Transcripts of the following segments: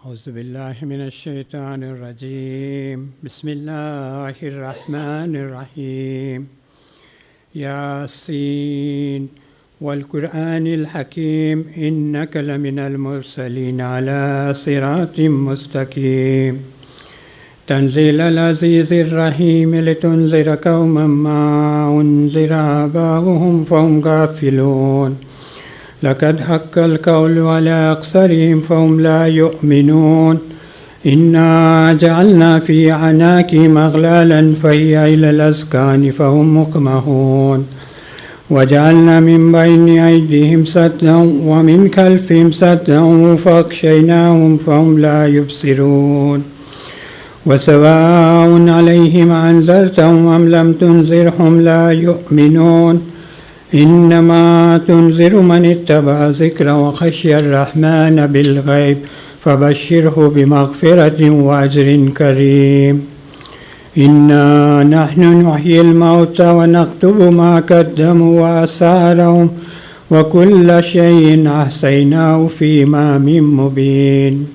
أعوذ بالله من الشيطان الرجيم. بسم الله الرحمن الرحيم. ياسين والقرآن الحكيم إنك لمن المرسلين على صراط مستقيم. تنزيل العزيز الرحيم لتنذر قوما ما أنذر آباؤهم فهم غافلون. لقد حق القول على أكثرهم فهم لا يؤمنون. إنا جعلنا في أعناقهم أغلالا فهي إلى الأذقان فهم مقمحون. وجعلنا من بين أيديهم سدا ومن خلفهم سدا فأغشيناهم فهم لا يبصرون. وسواء عليهم أنذرتهم أم لم تنذرهم لا يؤمنون. إنما تنذر من اتبع ذكر وخشي الرحمن بالغيب فبشره بمغفرة وأجر كريم. إنا نحن نحيي الموتى ونكتب ما قدموا وآثارهم وكل شيء أحصيناه في إمام مبين.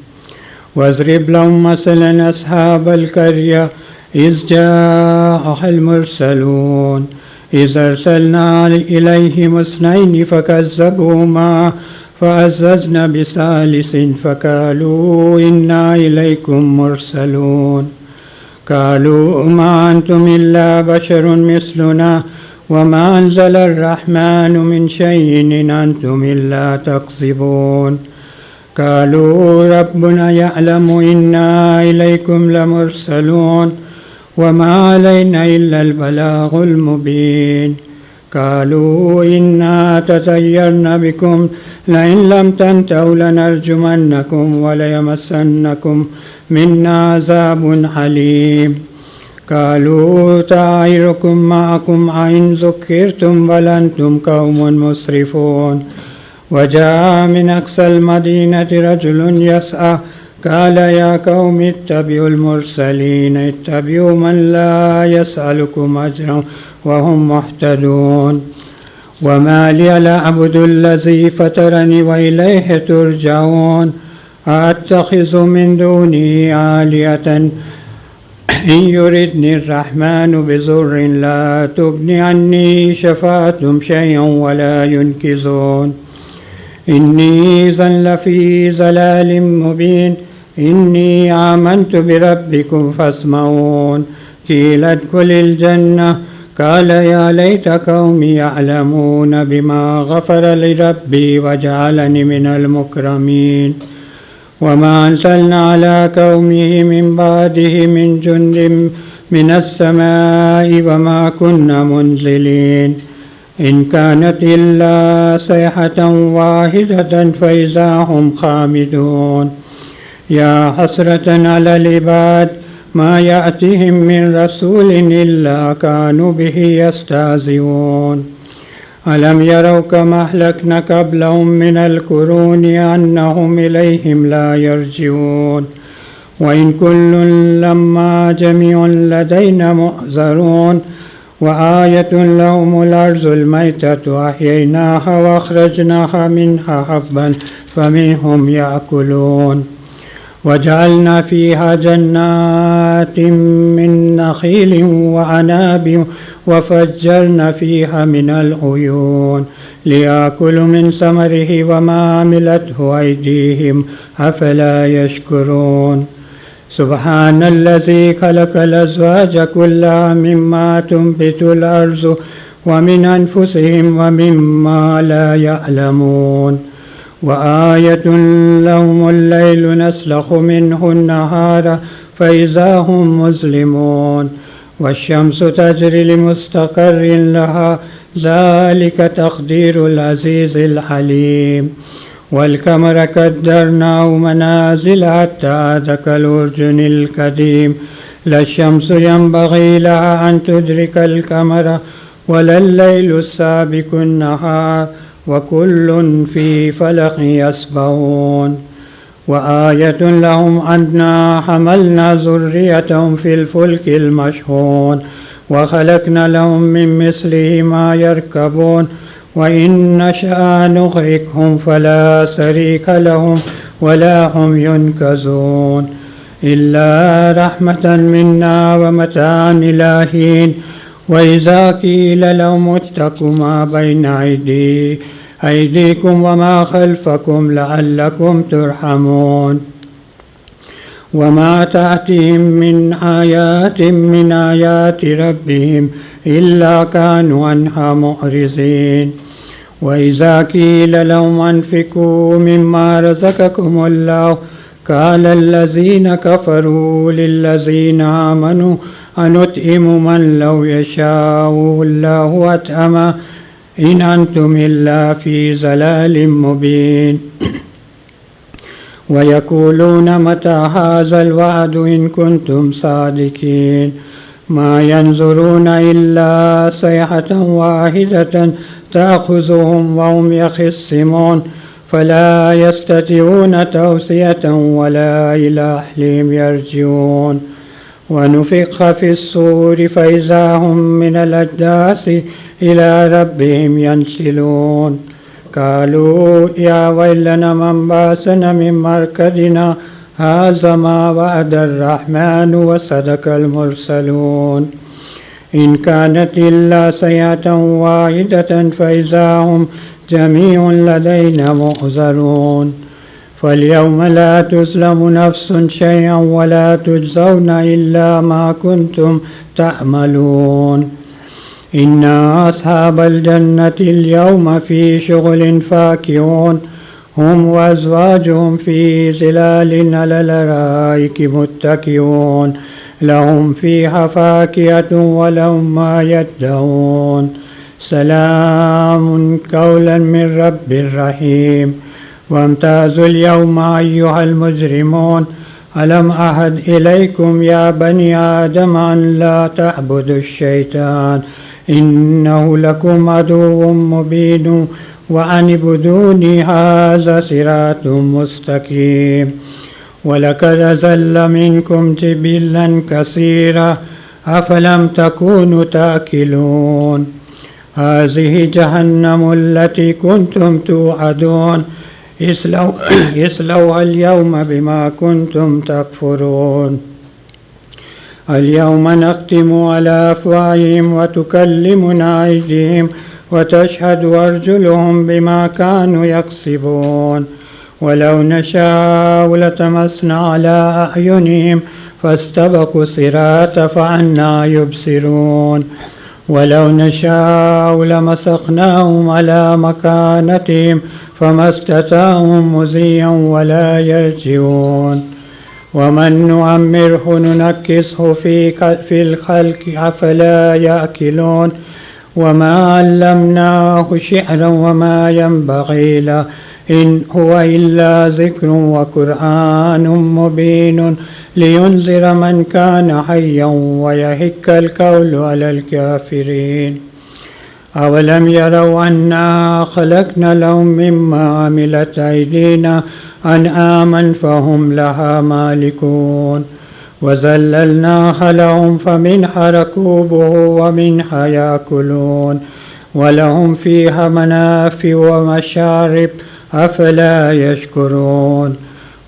واضرب لهم مثلا أصحاب القرية إذ جاءها المرسلون إذ أرسلنا إليهم اثنين فكذبوهما فعززنا بثالث فقالوا إنا إليكم مرسلون. قالوا ما أنتم إلا بشر مثلنا وما أنزل الرحمن من شيء إن أنتم إلا تكذبون. قالوا ربنا يعلم إنا إليكم لمرسلون وما علينا إلا البلاغ المبين. قالوا إنا تطيرنا بكم لئن لم تنتهوا لنرجمنكم وليمسنكم منا عذاب حليم. قالوا طائركم معكم أئن ذكرتم بل أنتم قوم مسرفون. وجاء من أقصى المدينة رجل يسعى قال يا قوم اتبعوا المرسلين اتبعوا من لا يسألكم أجرا وهم مهتدون. وما لي لا أعبد الذي فطرني وإليه ترجعون. أتخذ من دونه آلهة إن يردني الرحمن بضر لا تغني عني شفاعتهم شيئا ولا ينقذون. إني إذا لفي ضلال مبين. إني آمنت بربكم فاسمعون. قيل ادخل الجنة قال يا ليت قومي يعلمون بما غفر لربي وجعلني من المكرمين. وما أنزلنا على قومه من بعده من جند من السماء وما كنا منزلين. إن كانت إلا صيحة واحدة فإذا هم خامدون. يا حسرة على العباد ما يأتيهم من رسول إلا كانوا به يستهزئون. ألم يروا كما أهلكنا قبلهم من القرون أنهم إليهم لا يرجعون. وإن كل لما جميع لدينا محضرون. وآية لهم الأرض الميتة أحييناها وأخرجناها منها حبا فمنهم يأكلون. وجعلنا فيها جنات من نخيل وعناب وفجرنا فيها من العيون ليأكلوا من ثمره وما عملته أيديهم أفلا يشكرون. سبحان الذي خلق الأزواج كلها مما تنبت الأرض ومن أنفسهم ومما لا يعلمون. وآية لهم الليل نسلخ منه النهار فإذا هم مظلمون. والشمس تجري لمستقر لها ذلك تقدير العزيز الحليم. والقمر قدرناه منازل حتى عاد كالعرجون القديم. لا الشمس ينبغي لها أن تدرك القمر ولا الليل السابق النهار وكل في فلك يسبحون. وآية لهم أنا حملنا ذريتهم في الفلك المشحون وخلقنا لهم من مثله ما يركبون وإن نشأ نغرقهم فلا شريك لهم ولا هم ينكزون إلا رحمة منا ومتاعا إلى حين وإذا قيل لهم اتقوا ما بين أيديكم وما خلفكم لعلكم ترحمون وما تأتيهم من آيات ربهم إلا كانوا عنها معرضين وإذا قيل لهم أنفقوا مما رزقكم الله قال الذين كفروا للذين آمنوا أنطعم من لو يشاء الله أطعمه إن أنتم إلا في ضلال مبين ويقولون متى هذا الوعد إن كنتم صادقين ما ينظرون إلا صيحة واحدة تأخذهم وهم يخصمون فلا يستطيعون توصية ولا إلى أهلهم يرجعون ونفخ في الصور فإذا هم من الأجداث إلى ربهم ينسلون قالوا يا ويلنا من باسنا من مركدنا هذا ما وعد الرحمن وصدق المرسلون إن كانت إلا صيحة واحدة فإذا هم جميع لدينا محضرون فاليوم لا تظلم نفس شيئا ولا تجزون إلا ما كنتم تعملون إن أصحاب الجنة اليوم في شغل فاكهون هم وأزواجهم في ظلال على الأرائك متكئون لهم فيها فاكهة ولهم ما يدعون سلام قولا من رب رحيم وامتازوا اليوم أيها المجرمون ألم أعهد إليكم يا بني آدم أن لا تعبدوا الشيطان إنه لكم عدو مبين وأن اعبدوني هذا صراط مستقيم ولقد أضل منكم جبلا كثيرا أفلم تكونوا تأكلون هذه جهنم التي كنتم توعدون اصلوها اليوم بما كنتم تكفرون اليوم نختم على أفواههم وتكلمنا أيديهم وتشهد أرجلهم بما كانوا يكسبون ولو نشاء لطمسنا على أعينهم فاستبقوا الصراط فأنى يبصرون ولو نشاء لمسخناهم على مكانتهم فما استطاعوا مضيا ولا يرجعون ومن نعمره ننكسه في الخلق أفلا يأكلون وما علمناه شعرا وما ينبغي له إن هو إلا ذكر وقرآن مبين لينذر من كان حيا ويحق القول على الكافرين أولم يروا أنا خلقنا لهم مما عملت أيدينا أنعاما فهم لها مالكون وذللناها لهم فمنها ركوبه ومنها يأكلون ولهم فيها منافع ومشارب أفلا يشكرون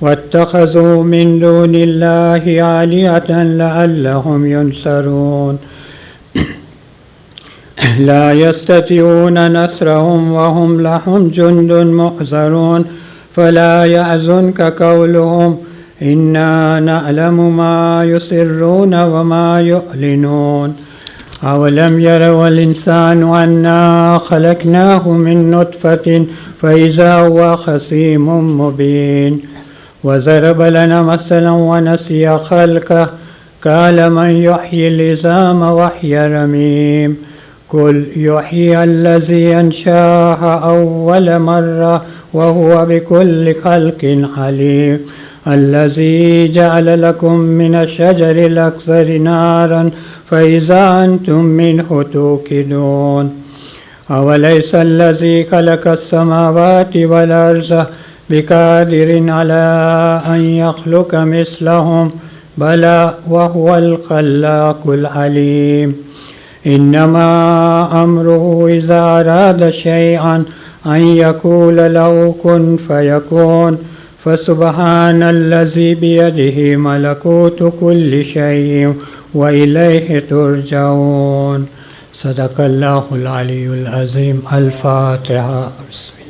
واتخذوا من دون الله آلهة لعلهم ينصرون لا يستطيعون نصرهم وهم لهم جند محضرون فلا يحزنك قولهم إنا نعلم ما يسرون وما يعلنون أولم يروا الإنسان أنا خلقناه من نطفة فإذا هو خصيم مبين وضرب لنا مثلا ونسي خلقه قال من يحيي العظام وهي رميم قل يحيي الذي أنشاها أول مرة وهو بكل خلق عليم الذي جعل لكم من الشجر الأخضر نارا فإذا أنتم منه توقدون أوليس الذي خلق السماوات والأرض بقادر على أن يخلق مثلهم بلى وهو الخلاق العليم إنما أمره إذا أراد شيئا أن يقول له كن فيكون فسبحان الذي بيده ملكوت كل شيء وإليه ترجعون. صدق الله العلي العظيم. الفاتحة. بسم الله.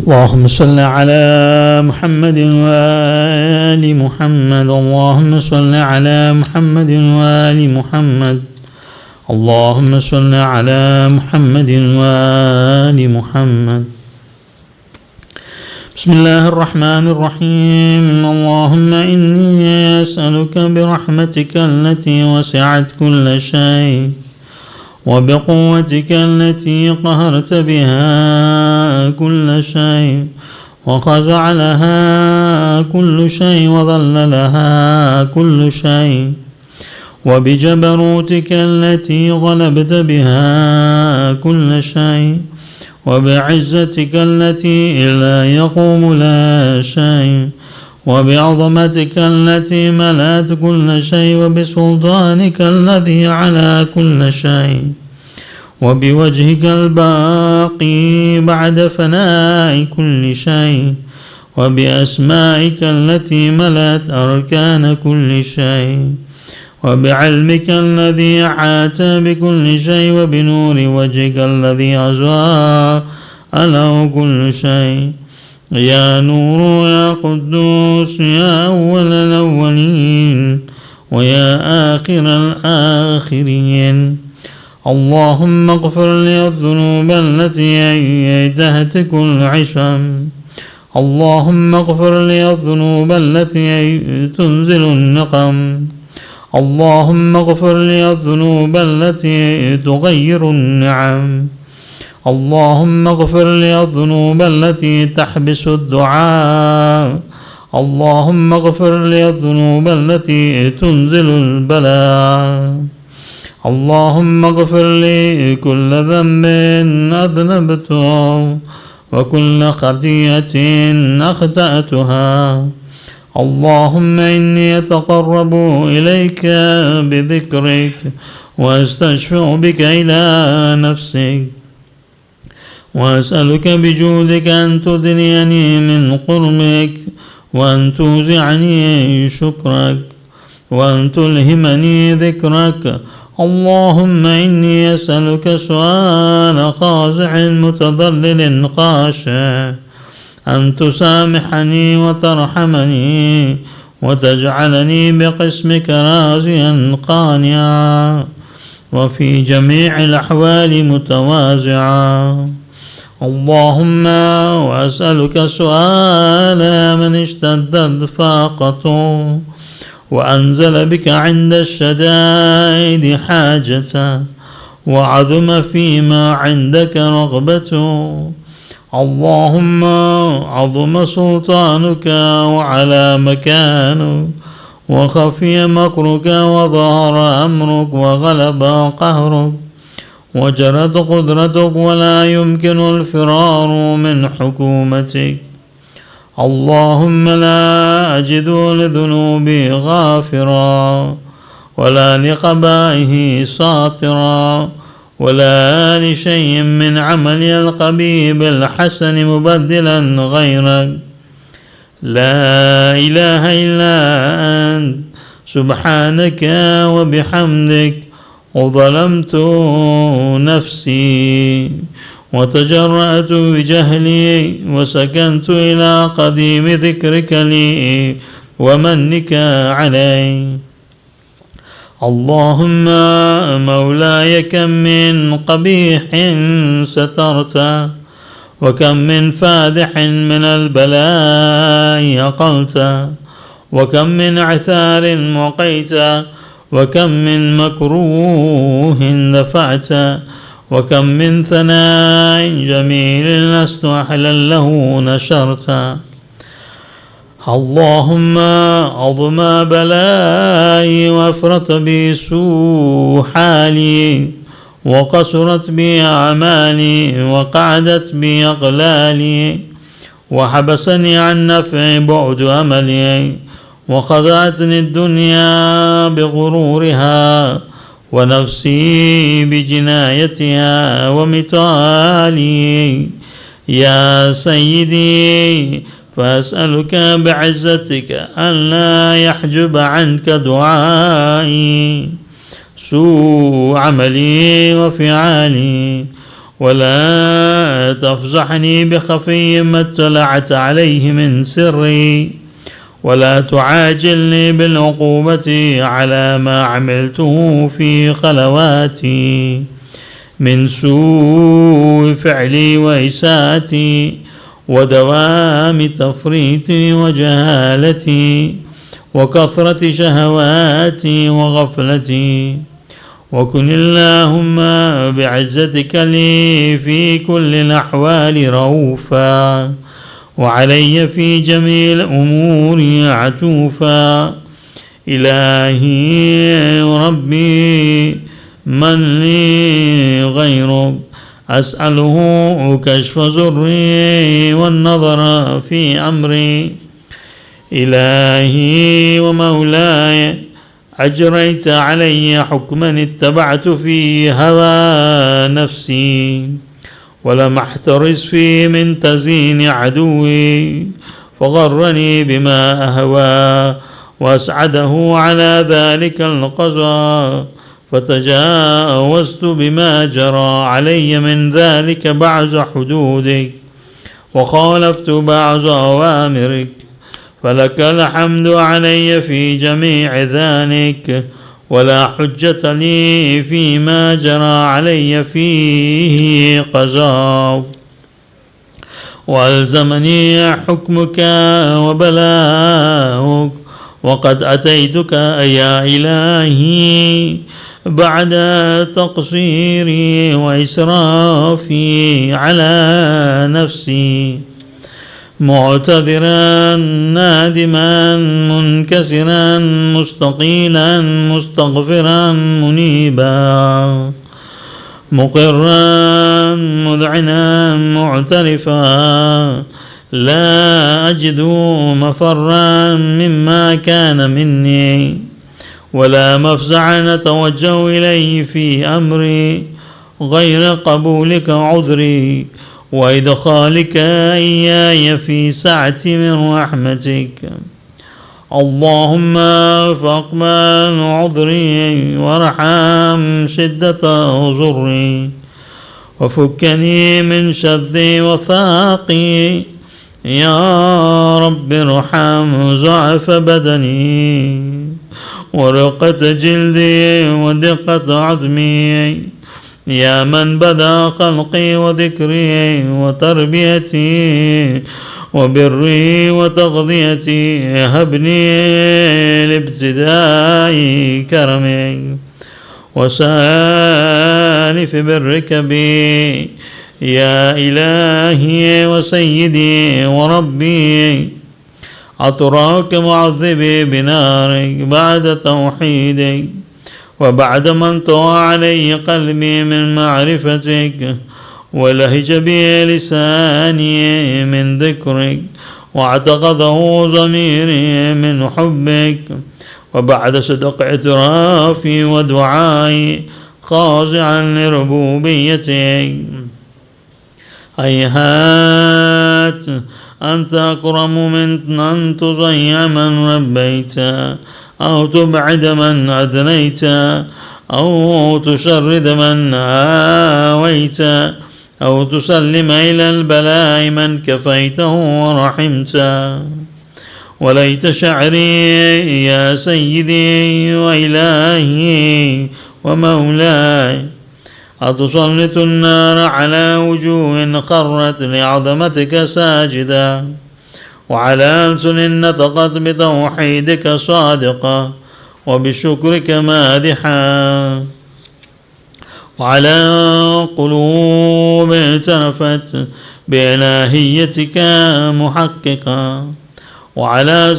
اللهم صل على محمد وآل محمد. اللهم صل على محمد وآل محمد. اللهم صل على محمد وآل محمد. بسم الله الرحمن الرحيم. اللهم إني أسألك برحمتك التي وسعت كل شيء وبقوتك التي قهرت بها كل شيء وخضع لها كل شيء وظل لها كل شيء وبجبروتك التي غلبت بها كل شيء وبعزتك التي لا يقوم لها شيء وبعظمتك التي ملأت كل شيء وبسلطانك الذي على كل شيء وبوجهك الباقي بعد فناء كل شيء وبأسمائك التي ملأت أركان كل شيء وبعلمك الذي أحاط بكل شيء وبنور وجهك الذي أضاء له كل شيء. يا نور يا قدوس يا أول الأولين ويا آخر الآخرين. اللهم اغفر لي الذنوب التي أيدهت كل عشم. اللهم اغفر لي الذنوب التي تنزل النقم. اللهم اغفر لي الذنوب التي تغير النعم. اللهم اغفر لي الذنوب التي تحبس الدعاء. اللهم اغفر لي الذنوب التي تنزل البلاء. اللهم اغفر لي كل ذنب أذنبته وكل خطيئة أخطأتها. اللهم إني أتقرب إليك بذكرك وأستشفع بك إلى نفسك وأسألك بجودك أن تدنيني من قربك وأن توزعني شكرك وأن تلهمني ذكرك. اللهم إني أسألك سؤال خاضع متضلل خاشع أن تسامحني وترحمني وتجعلني بقسمك راضيا قانعا وفي جميع الأحوال متواضعا. اللهم وأسألك سؤال من اشتدت فاقته وأنزل بك عند الشدائد حاجته وعظم فيما عندك رغبته. اللهم عظم سلطانك وعلى مكانك وخفي مكرك وظهر أمرك وغلب قهرك وجرت قدرتك ولا يمكن الفرار من حكومتك. اللهم لا أجد لذنوبي غافرا ولا لقبائه ساطرا ولا لشيء من عملي القبيح بالحسن مبدلا غيرك. لا إله إلا أنت سبحانك وبحمدك وظلمت نفسي وتجرأت بجهلي وسكنت إلى قديم ذكرك لي ومنك علي. اللهم مولاي كم من قبيح سترت وكم من فادح من البلاء أقلت وكم من عثار وقيت وكم من مكروه دفعت وكم من ثناء جميل لست أحلا له نشرتا. اللهم عظم بلائي وافرط بي سوء حالي وقصرت بي أعمالي وقعدت بي أقلالي وحبسني عن نفع بعد أملي وخدعتني الدنيا بغرورها ونفسي بجنايتها ومثالي. يا سيدي فأسألك بعزتك ألا يحجب عنك دعائي سوء عملي وفعالي ولا تفضحني بخفي ما اطلعت عليه من سري ولا تعاجلني بالعقوبة على ما عملته في خلواتي من سوء فعلي وإساءتي ودوام تفريطي وجهالتي وكثرة شهواتي وغفلتي. وكن اللهم بعزتك لي في كل الأحوال رؤوفا وعلي في جميع الأمور عطوفا. إلهي وربي من لي غيرك أسأله كشف ضري والنظر في أمري. إلهي ومولاي أجريت علي حكما اتبعت فيه هوى نفسي ولم أحترس فيه من تزيين عدوي فغرني بما أهوى وأسعده على ذلك القضاء فتجاوزت بما جرى علي من ذلك بعض حدودك وخالفت بعض أوامرك فلك الحمد علي في جميع ذلك ولا حجة لي فيما جرى علي فيه قضاء. وألزمني حكمك وبلاؤك وقد أتيتك يا إلهي بعد تقصيري وإسرافي على نفسي معتذرا نادما منكسرا مستقيلا مستغفرا منيبا مقرا مذعنا معترفا لا أجد مفرا مما كان مني ولا مفزعا أتوجه إليه في أمري غير قبولك عذري وإدخالك إياي في سعة من رحمتك. اللهم فاقبل عذري وارحم شدة ضري وفكني من شذي وثاقي. يا رب ارحم ضعف بدني ورقة جلدي ودقة عظمي. يا من بدا خلقي وذكري وتربيتي وبري وتغذيتي هبني لابتداء كرمي وسالف برك بي. يا إلهي وسيدي وربي أتراك معذبي بنارك بعد توحيدك وبعد ما انطوى علي قلبي من معرفتك ولهج بي لساني من ذكرك واعتقده ضميري من حبك وبعد صدق اعترافي ودعائي خاضعا لربوبيتك. هيهات أنت أكرم من أن تضيع من ربيت أو تبعد من أدنيت أو تشرد من آويت أو تسلم إلى البلاء من كفيته ورحمت. وليت شعري يا سيدي وإلهي ومولاي أتسلط النار على وجوه خرت لعظمتك ساجدا وعلى ألسن نطقت بتوحيدك صادقة وبشكرك مادحا وعلى قلوب اعترفت بإلهيتك محققة، وعلى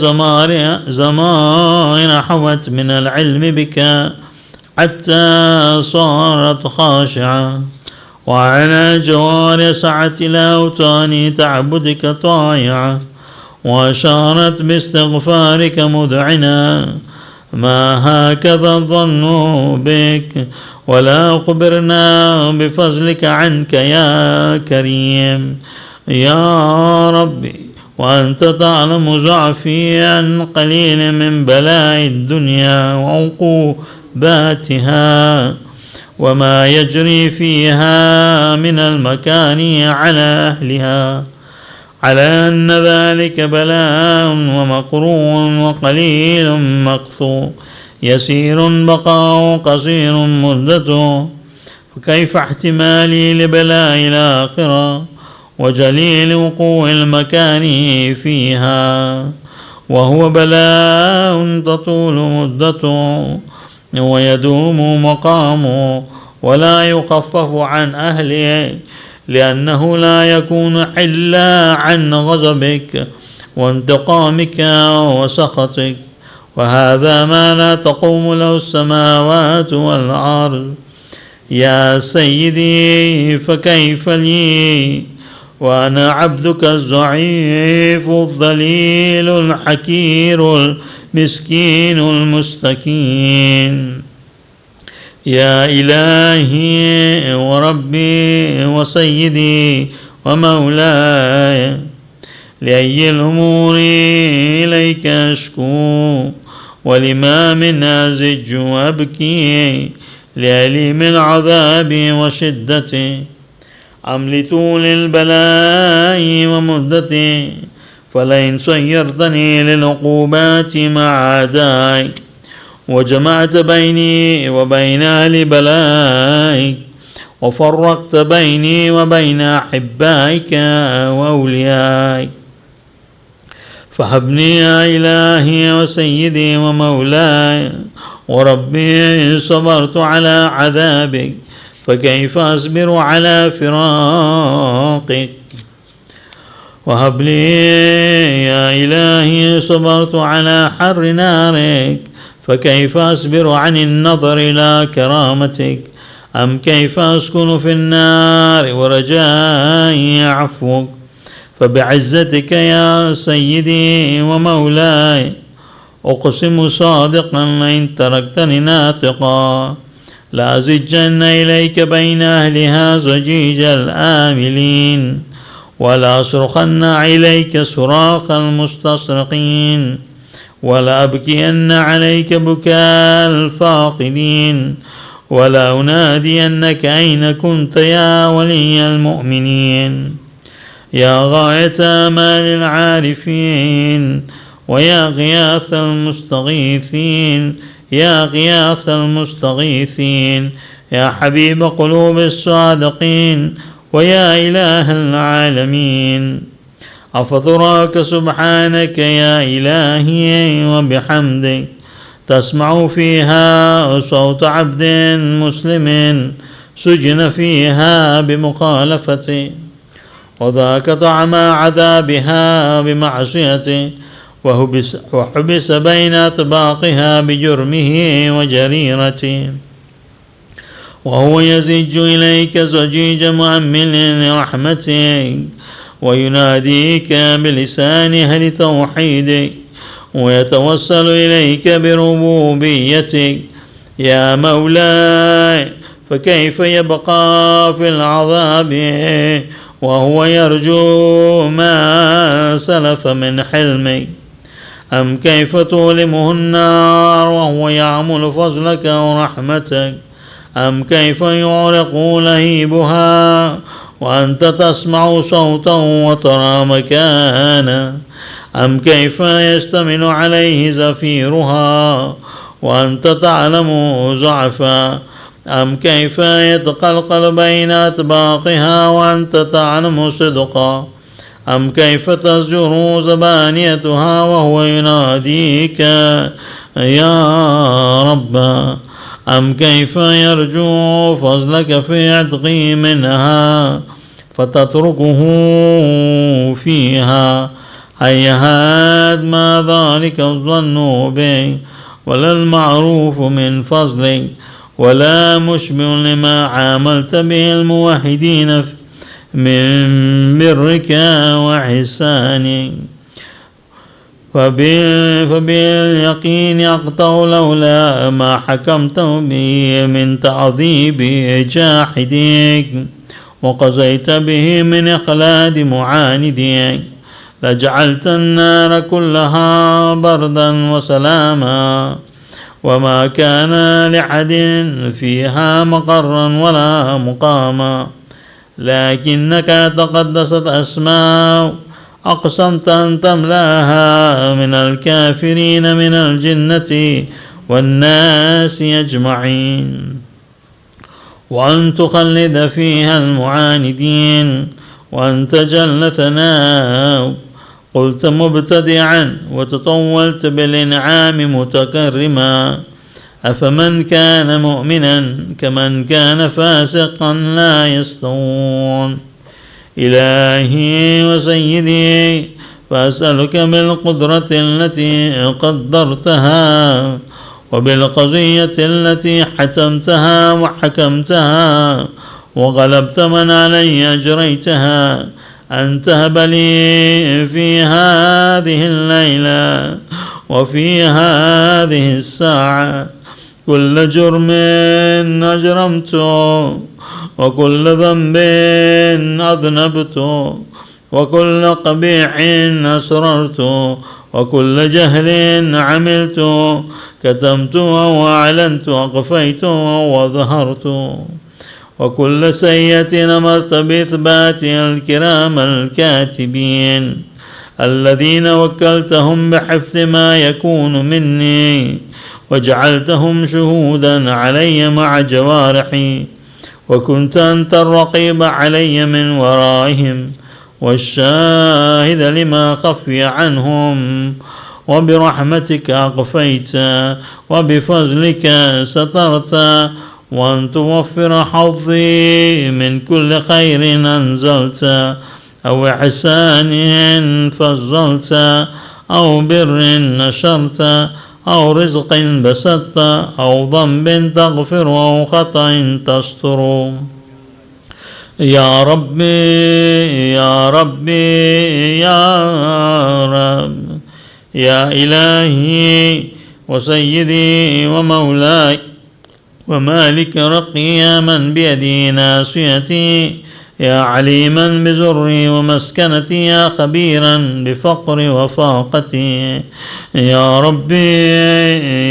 زمائر حوت من العلم بك حتى صارت خاشعة، وعلى جوار سعت إلى أوطان تعبدك طائعة، وأشارت باستغفارك مذعنة. ما هكذا الظن بك، ولا أخبرنا بفضلك عنك يا كريم يا ربي، وأنت تعلم ضعفي عن قليل من بلاء الدنيا وعقوباتها، وما يجري فيها من المكان على أهلها، على أن ذلك بلاء ومقرون وقليل مقصور، يسير بقاء قصير مدته، فكيف احتمالي لبلاء الآخرة وجليل وقوع المكان فيها، وهو بلاء تطول مدته ويدوم مقامه ولا يخفف عن أهله، لأنه لا يكون إلا عن غضبك وانتقامك وسخطك، وهذا ما لا تقوم له السماوات والأرض. يا سيدي فكيف لي وأنا عبدك الضعيف الذليل الحكير المسكين المستكين. يا إلهي وربي وسيدي ومولاي، لأي الأمور إليك أشكو، ولما من أزج وأبكي، لأليم العذاب وشدته، أم لطول البلاء ومدته، فلئن سيرتني للعقوبات مع أعدائي، وجمعت بيني وبين أهل بلائك، وفرقت بيني وبين أحبائك وأوليائك، فهبني يا إلهي وسيدي ومولاي وربي، صبرت على عذابك، فكيف أصبر على فراقك؟ وهب لي يا إلهي، صبرت على حر نارك، فكيف أصبر عن النظر إلى كرامتك؟ أم كيف أسكن في النار ورجائي عفوك؟ فبعزتك يا سيدي ومولاي أقسم صادقا، إن تركتني ناطقا لأزجن إليك بين أهلها زجيج الآملين، ولا أصرخن إليك صراخ المستصرخين، ولا أبكين عليك بكاء الفاقدين، ولا أنادينك أين كنت يا ولي المؤمنين. يا غاية آمال العارفين، ويا غياث المستغيثين، يا غياث المستغيثين، يا حبيب قلوب الصادقين، ويا إله العالمين. أفضراك سبحانك يا إلهي وبحمدك، تسمع فيها صوت عبد مسلم سجن فيها بمخالفته، وذاك طعم عذابها بمعصيته، وحبس بين أطباقها بجرمه وجريرته، وهو يزج إليك زجيج مؤمل رحمتك، ويناديك بلسان أهل توحيدك، ويتوسل إليك بربوبيتك. يا مولاي، فكيف يبقى في العذاب وهو يرجو ما سلف من حلمك؟ أم كيف تؤلمه النار وهو يعمل فضلك ورحمتك؟ أم كيف يعرق لهيبها وأنت تسمع صوتا وترى مكانا؟ أم كيف يشتمل عليه زفيرها وأنت تعلم ضعفا؟ أم كيف يتقلقل بين أطباقها وأنت تعلم صدقا؟ أم كيف تزجر زبانيتها وهو يناديك يا رب؟ أم كيف يرجو فضلك في عتقه منها فتتركه فيها؟ هيهات ما ذلك الظن به ولا المعروف من فضلك ولا مشبه لما عاملت به الموحدين من برك وإحسانك. فباليقين أقطع لولا ما حكمت به من تعذيب جاحدك وقضيت به من إخلاد معاندك لجعلت النار كلها بردا وسلاما وما كان لأحد فيها مقرا ولا مقاما، لكنك تقدست أسماء أقسمت أن تملاها من الكافرين من الجنة والناس أجمعين، وأن تخلد فيها المعاندين، وأنت جل ثناؤك قلت مبتدعا وتطولت بالإنعام متكرما. أفمن كان مؤمنا كمن كان فاسقا لا يستوون. إلهي وسيدي فأسألك بالقدرة التي قدرتها وبالقضية التي حتمتها وحكمتها وغلبت من علي أجريتها أن تهب لي في هذه الليلة وفي هذه الساعة كل جرم أجرمته وكل ذنب أذنبته وكل قبيح أسررته وكل جهل عملته كتمته وأعلنته أخفيته وأظهرته وكل سيئة أمرت بإثباتها الكرام الكاتبين الذين وكلتهم بحفظ ما يكون مني وجعلتهم شهودا علي مع جوارحي، وكنت أنت الرقيب علي من ورائهم والشاهد لما خفي عنهم، وبرحمتك أقفيت وبفضلك سترت، وأن توفر حظي من كل خير أنزلت أو إحسان فضلت أو بر نشرت أو رزق بسطت أو ذنب تغفر أو خطأ تستر. يا ربي يا ربي يا رب يا إلهي وسيدي ومولاي ومالك رقي من بيدي ناصيتي، يا عليما بزري ومسكنتي، يا خبيرا بفقري وفاقتي، يا ربي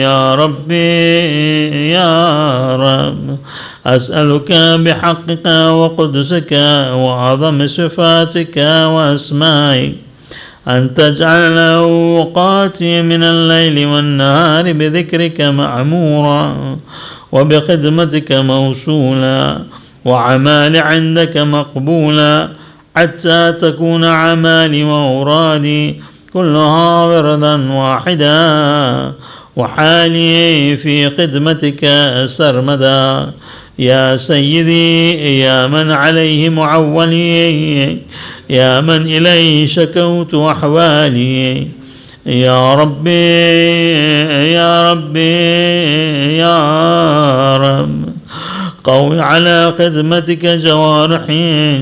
يا ربي يا رب أسألك بحقك وقدسك وعظم صفاتك وأسمائك أن تجعل أوقاتي من الليل والنهار بذكرك معمورا وبخدمتك موصولا وعمالي عندك مقبولا، حتى تكون أعمالي وأورادي كلها وردا واحدا وحالي في خدمتك سرمدا. يا سيدي يا من عليه معولي، يا من إليه شكوت أحوالي، يا ربي يا ربي يا رب قوي على خدمتك جوارحي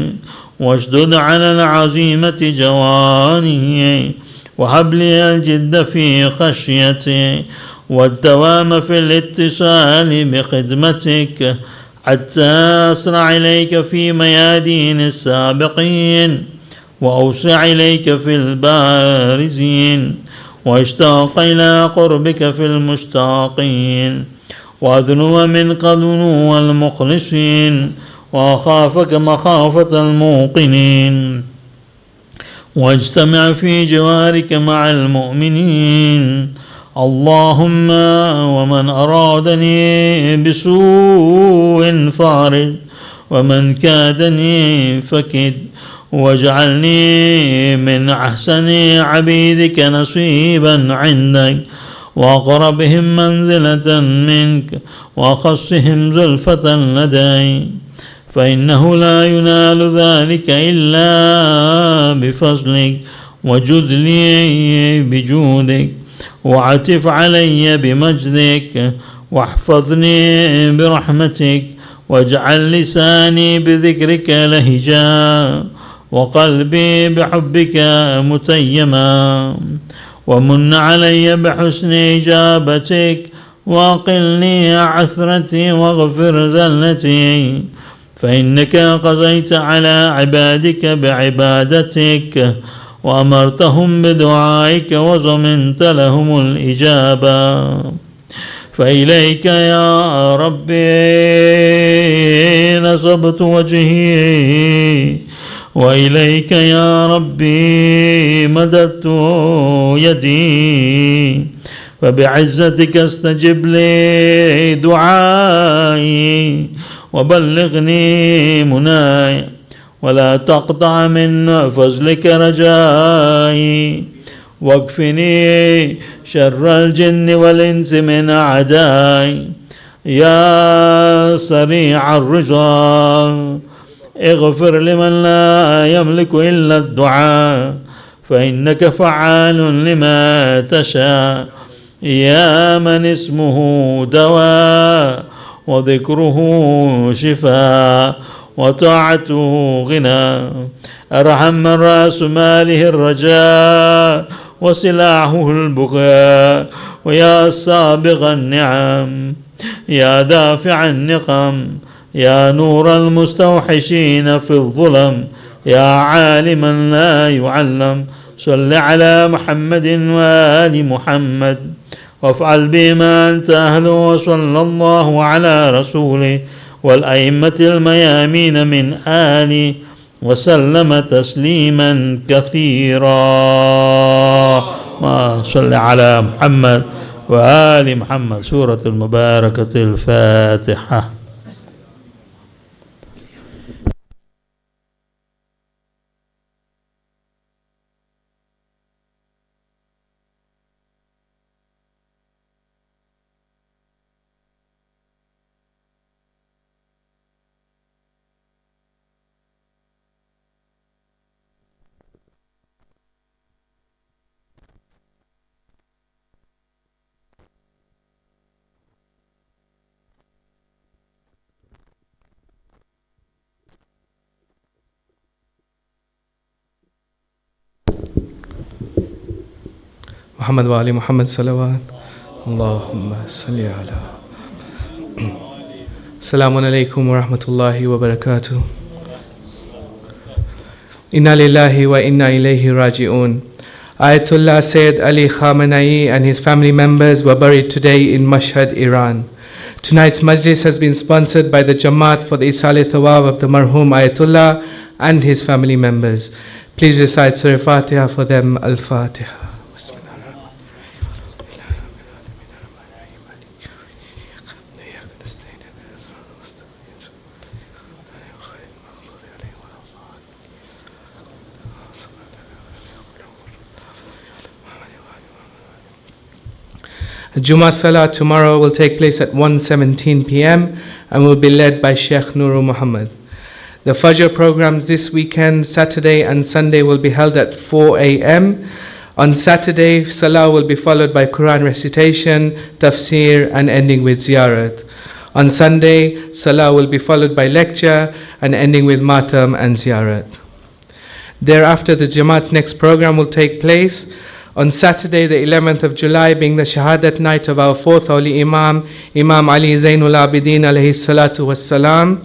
واشدد على العزيمة جواني، وهب لي الجد في خشيتي والدوام في الاتصال بخدمتك حتى أسرع إليك في ميادين السابقين وأوسع إليك في البارزين واشتاق إلى قربك في المشتاقين وأذنو منك ذنو المخلصين وأخافك مخافة الموقنين واجتمع في جوارك مع المؤمنين. اللهم ومن أرادني بسوء فارج ومن كادني فكد واجعلني من أحسن عبيدك نصيبا عندك وأقربهم منزلة منك وأخصهم زلفة لدي، فإنه لا ينال ذلك إلا بفضلك، وجد لي بجودك، وعتف علي بمجدك، واحفظني برحمتك، واجعل لساني بذكرك لهجا، وقلبي بحبك متيما، ومن علي بحسن إجابتك، وأقلني عثرتي واغفر ذلتي، فإنك قضيت على عبادك بعبادتك، وأمرتهم بدعائك وضمنت لهم الإجابة. فإليك يا ربي نصبت وجهي، وإليك يا ربي مددت يدي، فبعزتك استجب لي دعائي، وبلغني مناي، ولا تقطع من فضلك رجائي، واكفني شر الجن والإنس من أعدائي، يا سريع الرضا اغفر لمن لا يملك إلا الدعاء، فإنك فعال لما تشاء، يا من اسمه دواء، وذكره شفاء، وطاعته غنى، أرحم من رأس ماله الرجاء، وسلاحه البكاء، ويا سابغ النعم، يا دافع النقم، يا نور المستوحشين في الظلم، يا عالما لا يعلم، صل على محمد وآل محمد، وافعل بما أنت أهله، وصلى الله على رسوله والأئمة الميامين من آله وسلم تسليما كثيرا. ما صل على محمد وآل محمد. سورة المباركة الفاتحة. محمد وآل محمد صلوات اللهم صل على. السلام عليكم ورحمة الله وبركاته. Inna lillahi wa inna ilayhi raji'un. Ayatollah Sayyid Ali Khamenei and his family members were buried today in Mashhad, Iran. Tonight's majlis has been sponsored by the Jamaat for the Isal Thawab of the marhum Ayatollah and his family members. Please recite Surah Fatiha for them. Al-Fatiha. Jummah Salah tomorrow will take place at 1:17 p.m. and will be led by Sheikh Nuru Muhammad. The Fajr programs this weekend, Saturday and Sunday, will be held at 4 a.m. On Saturday, Salah will be followed by Quran recitation, tafsir, and ending with ziyarat. On Sunday, Salah will be followed by lecture and ending with matam and ziyarat. Thereafter, the Jamaat's next program will take place on Saturday, the 11th of July, being the Shahadat night of our fourth Holy Imam, Imam Ali Zainul Abidin alayhi salatu wassalam.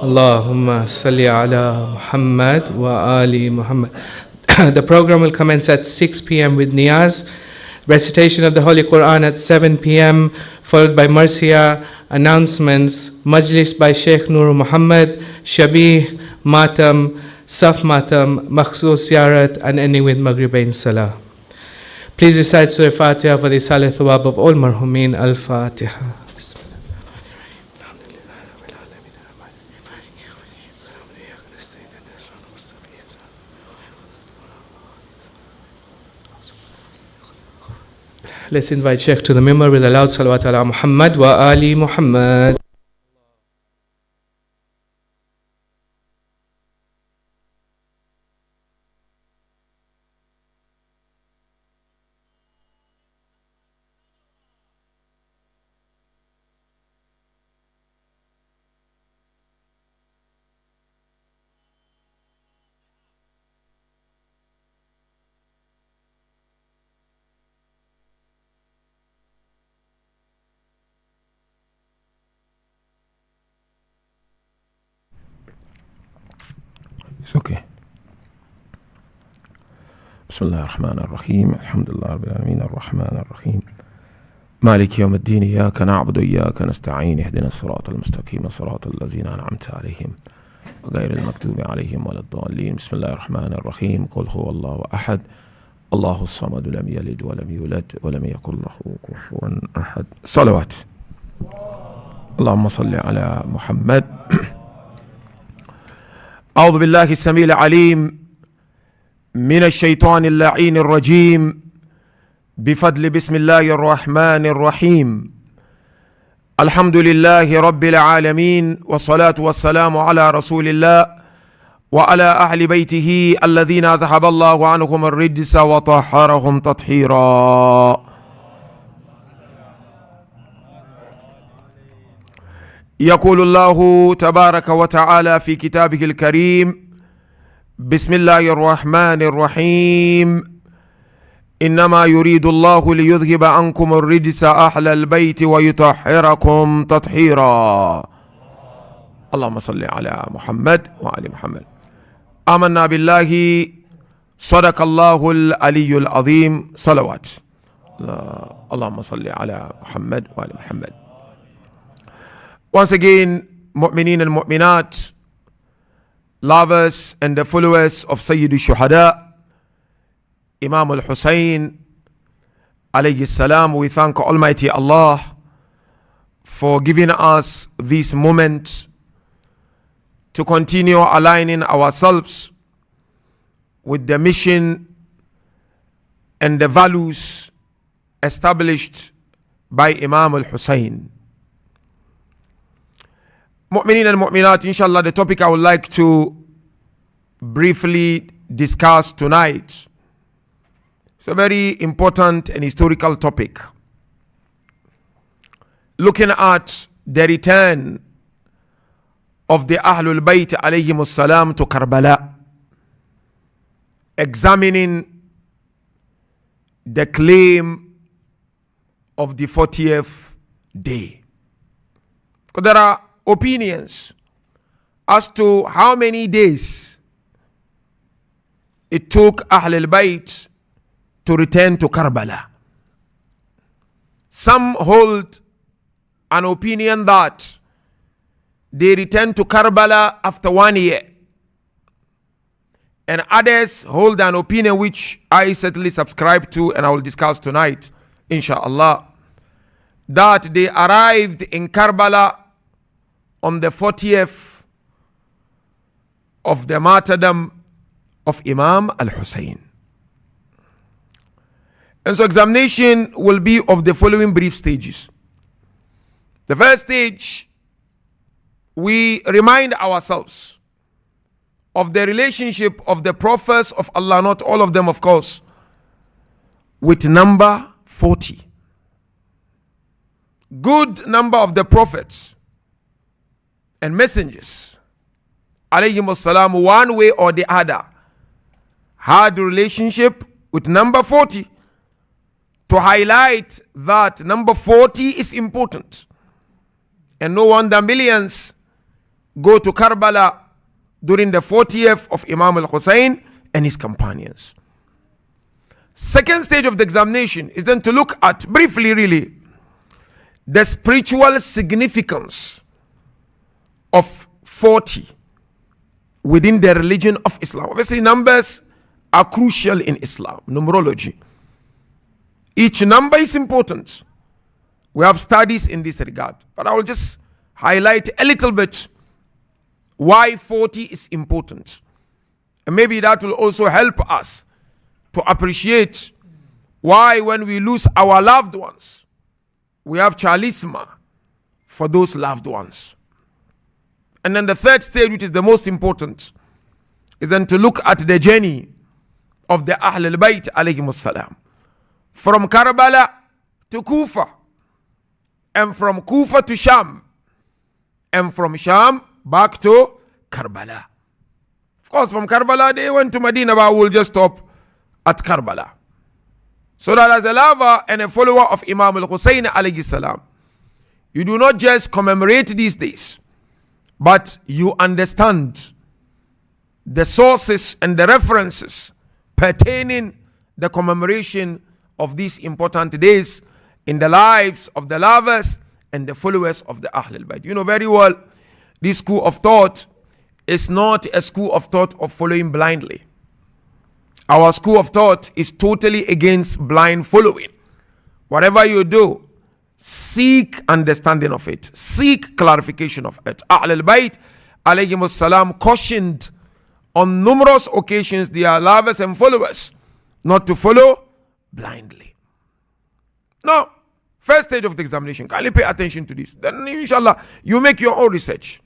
Allahumma salli ala Muhammad wa ali Muhammad. The program will commence at 6 p.m. with Niyaz, recitation of the Holy Quran at 7 p.m., followed by Marsiya, announcements, Majlis by Sheikh Nur Muhammad, Shabih, Matam, Saf Matam, Makhsus Ziyarat, and ending with Maghribain Salah. Please recite Surah Fatiha for the Salih Thawab of all marhumin. Al-Fatiha. Let's invite Sheikh to the member with a loud salawat ala Muhammad wa ali Muhammad. It's okay. بسم الله الرحمن الرحيم الحمد لله رب العالمين الرحمن الرحيم مالك يوم الدين إياك نعبد وإياك نستعين اهدنا الصراط المستقيم صراط الذين أنعمت عليهم غير المكتوب عليهم ولا الضالين بسم الله الرحمن الرحيم قل هو الله أحد الله الصمد لم يلد ولم يولد ولم يكن له كفوا أحد صلوات اللهم صل على محمد أعوذ بالله السميع العليم من الشيطان اللعين الرجيم بفضل بسم الله الرحمن الرحيم الحمد لله رب العالمين والصلاة والسلام على رسول الله وعلى أهل بيته الذين ذهب الله عنهم الرجس وطهرهم تطهيرا يقول الله تبارك وتعالى في كتابه الكريم بسم الله الرحمن الرحيم إنما يريد الله ليذهب عنكم الرجس أهل البيت ويطهركم تطهيرا اللهم صل على محمد وعلى محمد آمنا بالله صدق الله العلي العظيم صلوات اللهم صل على محمد وعلى محمد. Once again, mu'mineen and mu'minat, lovers and the followers of Sayyid al-Shuhada, Imam al-Hussein, alayhi salam, we thank Almighty Allah for giving us this moment to continue aligning ourselves with the mission and the values established by Imam al-Hussein. Mu'mineen and mu'minat, inshallah, the topic I would like to briefly discuss tonight. It's a very important and historical topic. Looking at the return of the Ahlul Bayt alayhimus salam to Karbala. Examining the claim of the 40th day. Because there are opinions as to how many days it took Ahlul Bayt to return to Karbala. Some hold an opinion that they returned to Karbala after 1 year. And others hold an opinion which I certainly subscribe to and I will discuss tonight, inshallah, that they arrived in Karbala on the 40th of the martyrdom of Imam al-Hussein. And so examination will be of the following brief stages. The first stage, we remind ourselves of the relationship of the prophets of Allah, not all of them of course, with number 40. Good number of the prophets and messengers, alayhimus salam, one way or the other, had a relationship with number 40 to highlight that number 40 is important. And no wonder millions go to Karbala during the 40th of Imam al-Hussein and his companions. Second stage of the examination is then to look at, briefly really, the spiritual significance of 40 within the religion of Islam. Obviously, numbers are crucial in Islam, numerology. Each number is important. We have studies in this regard, but I will just highlight a little bit why 40 is important. And maybe that will also help us to appreciate Why, when we lose our loved ones, we have chalisma for those loved ones. And then the third stage, which is the most important, is then to look at the journey of the Ahl al-Bayt alayhimus salam. From Karbala to Kufa, and from Kufa to Sham, and from Sham back to Karbala. Of course, from Karbala they went to Medina, but we'll just stop at Karbala. So that as a lover and a follower of Imam al-Hussein alayhi salam, you do not just commemorate these days, but you understand the sources and the references pertaining the commemoration of these important days in the lives of the lovers and the followers of the Ahl al-Bayt. You know very well, this school of thought is not a school of thought of following blindly. Our school of thought is totally against blind following. Whatever you do, seek understanding of it, seek clarification of it. Ahl al-Bayt alayhimus salam cautioned on numerous occasions their lovers and followers not to follow blindly. Now, first stage of the examination, kindly pay attention to this. Then inshallah, you make your own research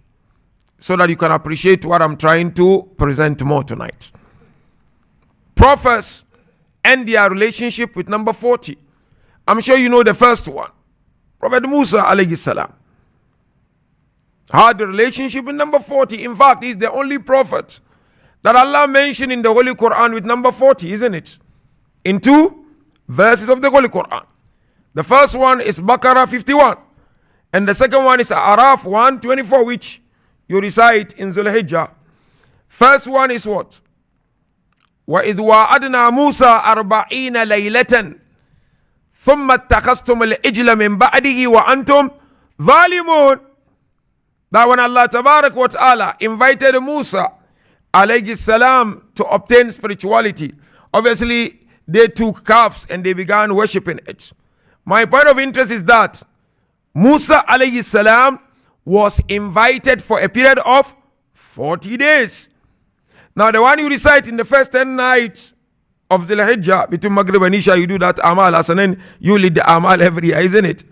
so that you can appreciate what I'm trying to present more tonight. Prophets and their relationship with number 40. I'm sure you know the first one. Prophet Musa alayhi salam had a relationship with number 40. In fact, he's the only prophet that Allah mentioned in the Holy Quran with number 40, isn't it? In 2 verses of the Holy Quran. The first one is Baqarah 51, and the second one is Araf 124, which you recite in Zulhijjah. First one is what? وَإِذْ وَعَدْنَا مُوسَى 40 لَيْلَةً ثُمَّ اتَّخَذْتُمُ الْعِجْلَ مِنْ بَعْدِهِ وَأَنْتُمْ ظَالِمُونَ. That when Allah Tabarak wa Ta'ala invited Musa alayhi salam to obtain spirituality, obviously they took calves and they began worshipping it. My point of interest is that Musa alayhi salam was invited for a period of 40 days. Now the one you recite in the first 10 nights of Dhul Hijjah, between Maghrib and Isha, you do that Amal, and then you lead the Amal every year, isn't it?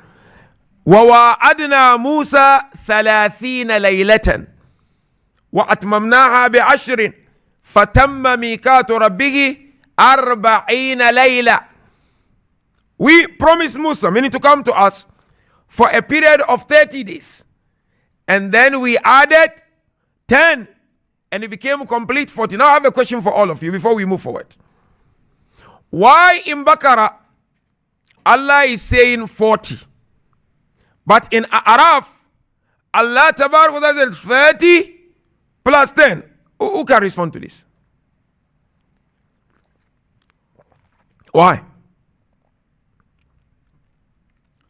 وَوَعَدْنَا مُوسَى 30 لَيْلَةً وَأَتْمَمْنَاهَا بِعَشْرٍ فَتَمَّ مِيقَاتُ رَبِّهِ 40 لَيْلَةً. We promised Musa, meaning to come to us, for a period of 30 days. And then we added 10. And it became complete 40. Now I have a question for all of you before we move forward. Why in Baqarah, Allah is saying 40? But in Araf, Allah Tabarak wa Ta'ala says 30 plus 10. Who can respond to this? Why?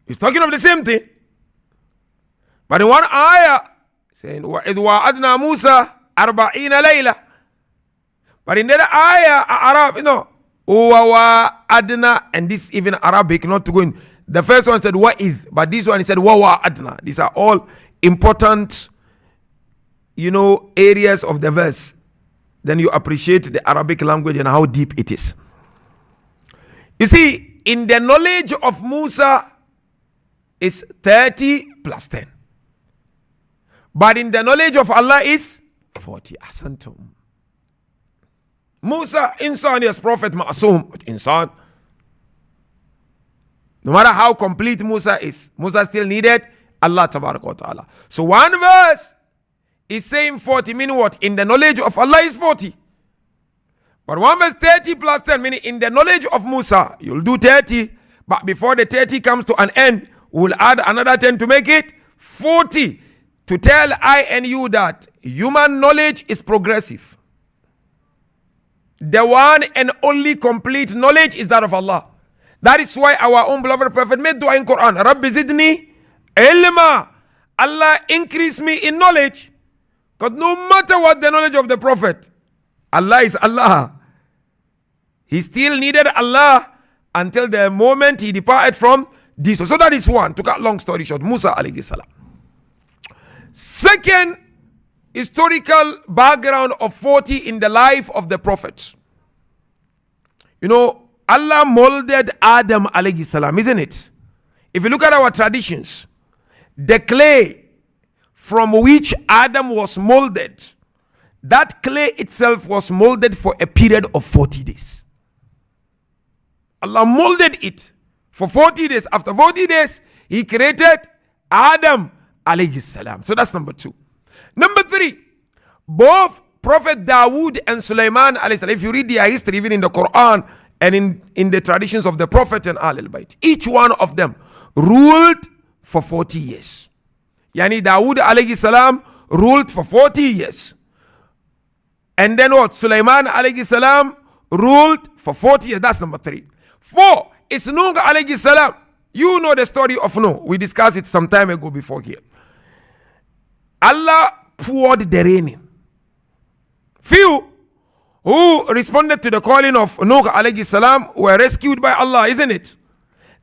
He's talking of the same thing. But in one ayah, saying, وَإِذْ وَعَدْنَا مُوسَى 40 لَيْلَةً. But in the ayah, Arab, وَوَعَدْنَا, and this even Arabic, not to go in. The first one said, وَإِذْ, but this one he said, وَوَعَدْنَا. These are all important, areas of the verse. Then you appreciate the Arabic language and how deep it is. You see, in the knowledge of Musa, is 30 plus 10. But in the knowledge of Allah is 40. Asantum. Musa, insan, yes, prophet ma'asum, but insan. No matter how complete Musa is, Musa still needed Allah Tabarak wa Ta'ala. So one verse is saying 40, meaning what? In the knowledge of Allah is 40. But one verse 30 plus 10, meaning in the knowledge of Musa, you'll do 30. But before the 30 comes to an end, we'll add another 10 to make it 40. To tell I and you that human knowledge is progressive. The one and only complete knowledge is that of Allah. That is why our own beloved Prophet made dua in Quran. Rabbi zidni ilma. Allah increase me in knowledge. Because no matter what the knowledge of the Prophet, Allah is Allah. He still needed Allah until the moment he departed from this. So that is one. To cut long story short, Musa alayhi salam. Second historical background of 40 in the life of the prophets. Allah molded Adam alayhi salam, isn't it? If you look at our traditions, the clay from which Adam was molded, that clay itself was molded for a period of 40 days. Allah molded it for 40 days. After 40 days, He created Adam alayhi salam. So that's number 2. Number 3, both Prophet Dawood and Sulaiman alayhi salam, if you read their history, even in the Quran and in the traditions of the Prophet and Ahlul Bayt, each one of them ruled for 40 years. Yani Dawood alayhi salam ruled for 40 years. And then what? Sulaiman alayhi salam ruled for 40 years. That's number 3. 4 is Nuh alayhi salam. You know the story of Nuh. We discussed it some time ago before here. Allah poured the rain. Few who responded to the calling of Nuh alayhi salam were rescued by Allah, isn't it?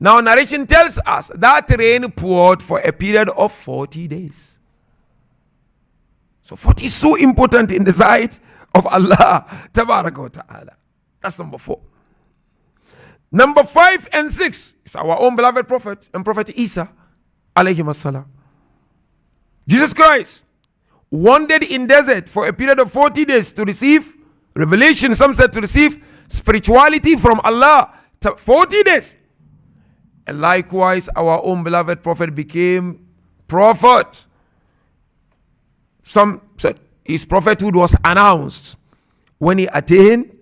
Now narration tells us that rain poured for a period of 40 days. So 40 is so important in the sight of Allah Tabaraka wa Ta'ala. That's number 4. Number 5 and 6 is our own beloved Prophet and Prophet Isa alayhi salam. Jesus Christ wandered in desert for a period of 40 days to receive revelation. Some said to receive spirituality from Allah. 40 days. And likewise, our own beloved Prophet became prophet. Some said his prophethood was announced when he attained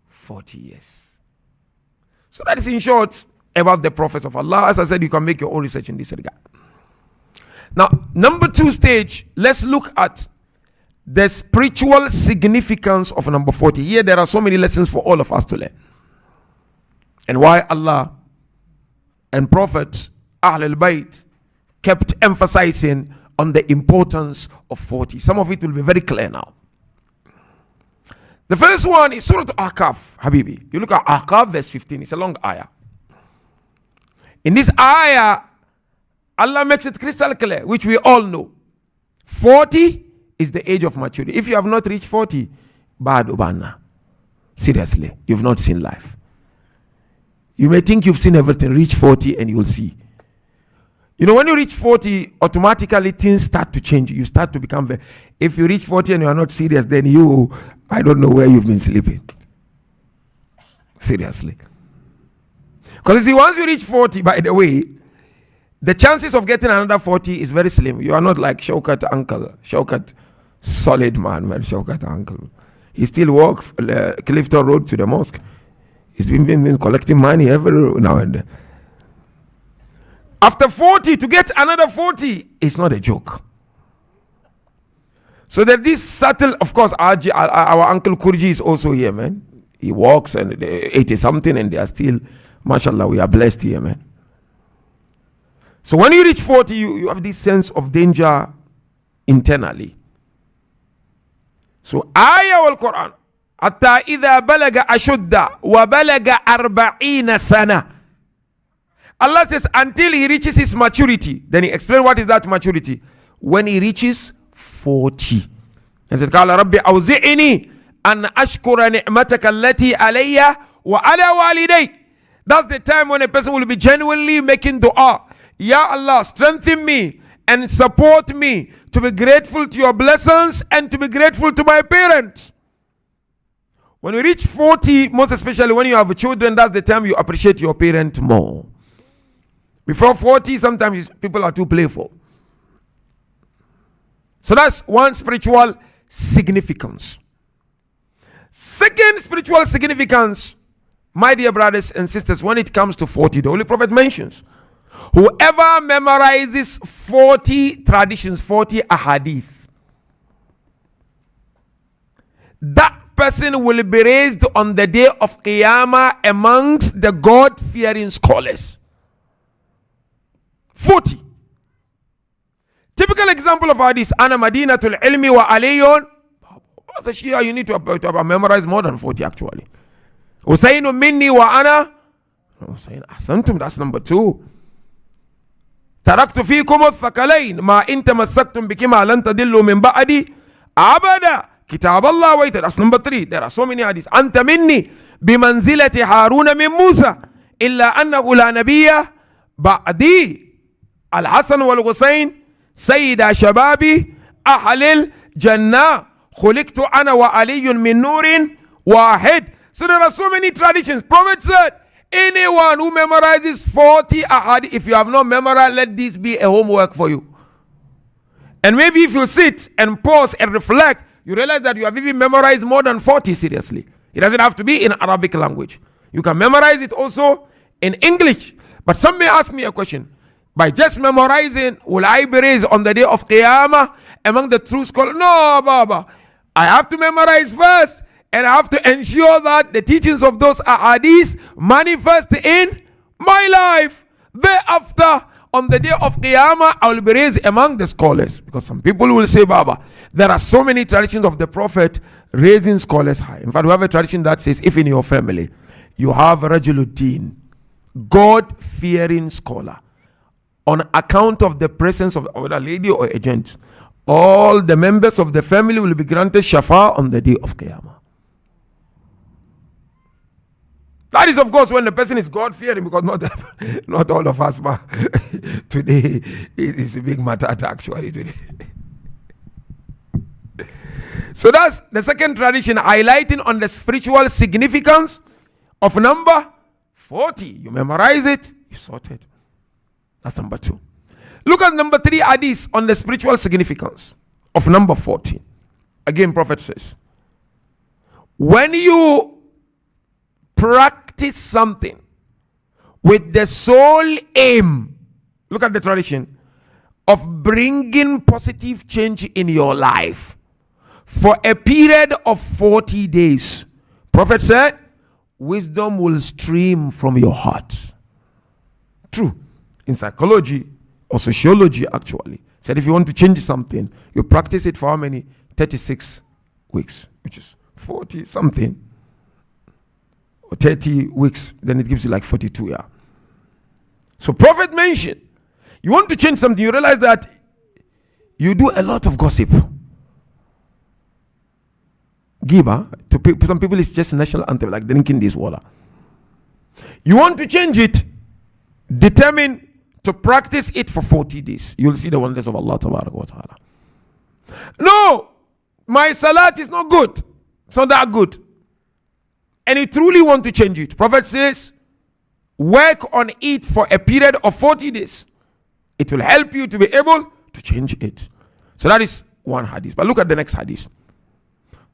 40 years. So that is in short about the prophets of Allah. As I said, you can make your own research in this regard. Now, number 2 stage, let's look at the spiritual significance of number 40. Here there are so many lessons for all of us to learn. And why Allah and Prophet Ahlul Bayt kept emphasizing on the importance of 40. Some of it will be very clear now. The first one is Surah Al-Ahqaf, Habibi. You look at Ahqaf verse 15. It's a long ayah. In this ayah, Allah makes it crystal clear, which we all know. 40 is the age of maturity. If you have not reached 40, bad ubana. Seriously, you've not seen life. You may think you've seen everything. Reach 40 and you'll see. You know, when you reach 40, automatically things start to change. You start to become very... If you reach 40 and you are not serious, then I don't know where you've been sleeping. Seriously. Because you see, once you reach 40, by the way, the chances of getting another 40 is very slim. You are not like Shaukat uncle. Shaukat, solid man, Shaukat uncle. He still walks Clifton Road to the mosque. He's been collecting money every now and then. After 40, to get another 40 is not a joke. So that this subtle, of course, our uncle Kurji is also here, man. He walks and 80 something and they are still, mashallah, we are blessed here, man. So when you reach 40, you have this sense of danger internally. So ayah al-Quran, حتى إذا بلغ أشد وبلغ 40 سنة. Allah says until he reaches his maturity. Then he explains what is that maturity. When he reaches 40. And said, قال ربي أوزعني أن أشكر نعمتك التي علي وعلى والدي. That's the time when a person will be genuinely making dua. Ya Allah, strengthen me and support me to be grateful to your blessings and to be grateful to my parents. When you reach 40, most especially when you have children, that's the time you appreciate your parent more. Before 40, sometimes people are too playful. So that's one spiritual significance. Second spiritual significance, my dear brothers and sisters, when it comes to 40, the Holy Prophet mentions, whoever memorizes 40 traditions, 40 ahadith, that person will be raised on the day of Qiyamah amongst the God-fearing scholars. 40. Typical example of hadith, Ana Madinatul Ilmi wa Aliyun. As a Shia, you need to have memorized more than 40 actually. Husaynu minni wa ana. Husayn ahsantum, that's number 2. Taraktu fikum al-thaqalain ma in tamassaktum bikima lan tadillu min ba'di abada Kitab Allah waited. That's number 3. There are so many hadiths. Anta minni bimanzilati Haruna min Musa illa annahu la nabiyya ba'di. Al-Hasan wal-Husayn sayyida shababi ahlil jannah khuliqtu ana wa aliyun min nurin wahid. So there are so many traditions. Prophet said, anyone who memorizes 40 ahadith, if you have not memorized, let this be a homework for you. And maybe if you sit and pause and reflect, you realize that you have even memorized more than 40 seriously. It doesn't have to be in Arabic language. You can memorize it also in English. But some may ask me a question. By just memorizing, will I be raised on the day of Qiyamah among the true scholars? No, Baba. I have to memorize first, and I have to ensure that the teachings of those ahadith manifest in my life. Thereafter, on the day of Qiyamah, I will be raised among the scholars. Because some people will say, Baba, there are so many traditions of the Prophet raising scholars high. In fact, we have a tradition that says, if in your family you have Rajuluddin, God-fearing scholar, on account of the presence of a lady or a gent, all the members of the family will be granted shafa on the day of Qiyamah. That is, of course, when the person is God-fearing, because not all of us, but today it's a big matter actually today. So that's the second tradition, highlighting on the spiritual significance of number 40. You memorize it, you sort it. That's number 2. Look at number 3 hadith on the spiritual significance of number 40. Again, Prophet says, when you practice something with the sole aim, look at the tradition, of bringing positive change in your life for a period of 40 days, Prophet said, wisdom will stream from your heart. True. In psychology or sociology, actually, said if you want to change something, you practice it for how many? 36 weeks, which is 40 something. Or 30 weeks, then it gives you like 42, yeah. So Prophet mentioned, you want to change something, you realize that you do a lot of gossip. Giba, to some people it's just a national anthem, like drinking this water. You want to change it, determine to practice it for 40 days. You'll see the wonders of Allah Ta'ala. No, my salat is not good. It's not that good. And you truly want to change it. Prophet says, work on it for a period of 40 days. It will help you to be able to change it. So that is one hadith. But look at the next hadith.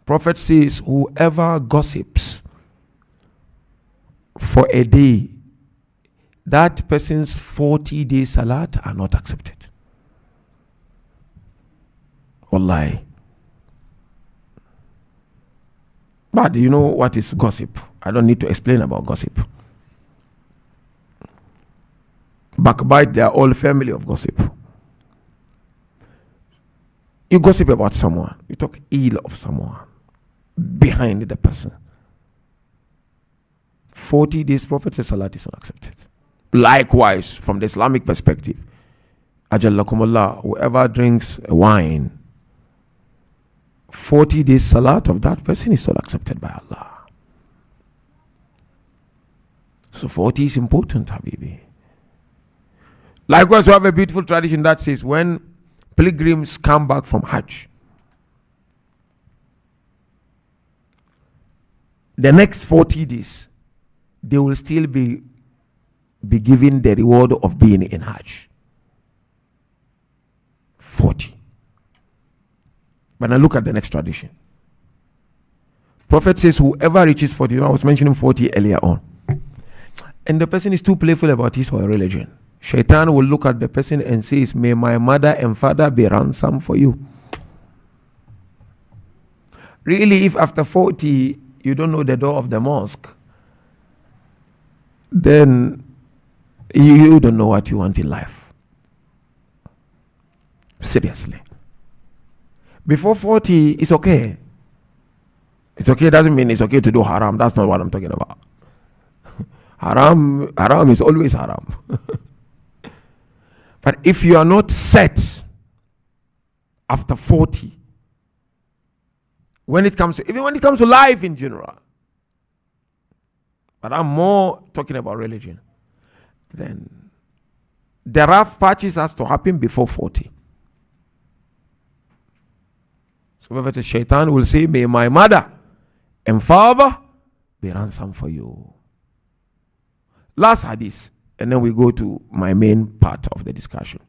Prophet says, whoever gossips for a day, that person's 40-day salat are not accepted. Wallahi. But do you know what is gossip? I don't need to explain about gossip. Backbite, their whole family of gossip. You gossip about someone. You talk ill of someone behind the person. 40 days, Prophet says salat is not accepted. Likewise, from the Islamic perspective, Ajallakumullah, whoever drinks wine, 40 days salat of that person is not accepted by Allah. So 40 is important, Habibi. Likewise, we have a beautiful tradition that says when pilgrims come back from Hajj, the next 40 days, they will still be given the reward of being in Hajj. 40. But now look at the next tradition. Prophet says whoever reaches 40, you know, I was mentioning 40 earlier on, and the person is too playful about his or her religion, Shaitan will look at the person and says, may my mother and father be ransom for you. Really, if after 40 you don't know the door of the mosque, then you don't know what you want in life. Seriously. Before 40, it's okay. It's okay doesn't mean it's okay to do haram. That's not what I'm talking about. Haram is always haram. But if you are not set after 40, when it comes to life in general. But I'm more talking about religion. Then the rough patches has to happen before 40. So Prophet Shaitan will say, may my mother and father be ransom for you. Last hadith, and then we go to my main part of the discussion.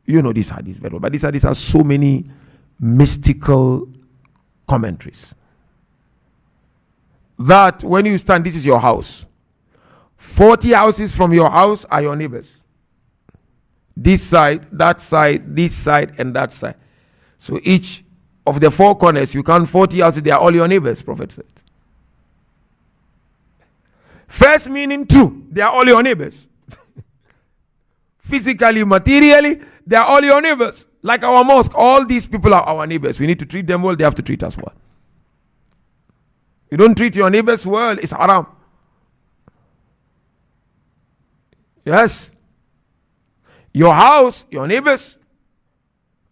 You know this hadith very well, but this hadith has so many mystical commentaries. That when you stand, this is your house. 40 houses from your house are your neighbors. This side, this side, and that side. So each of the four corners, you count 40 houses, they are all your neighbors, Prophet said. First meaning 2, they are all your neighbors. Physically, materially, they are all your neighbors. Like our mosque, all these people are our neighbors. We need to treat them well, they have to treat us well. You don't treat your neighbors well, it's haram. Yes. Your house, your neighbors.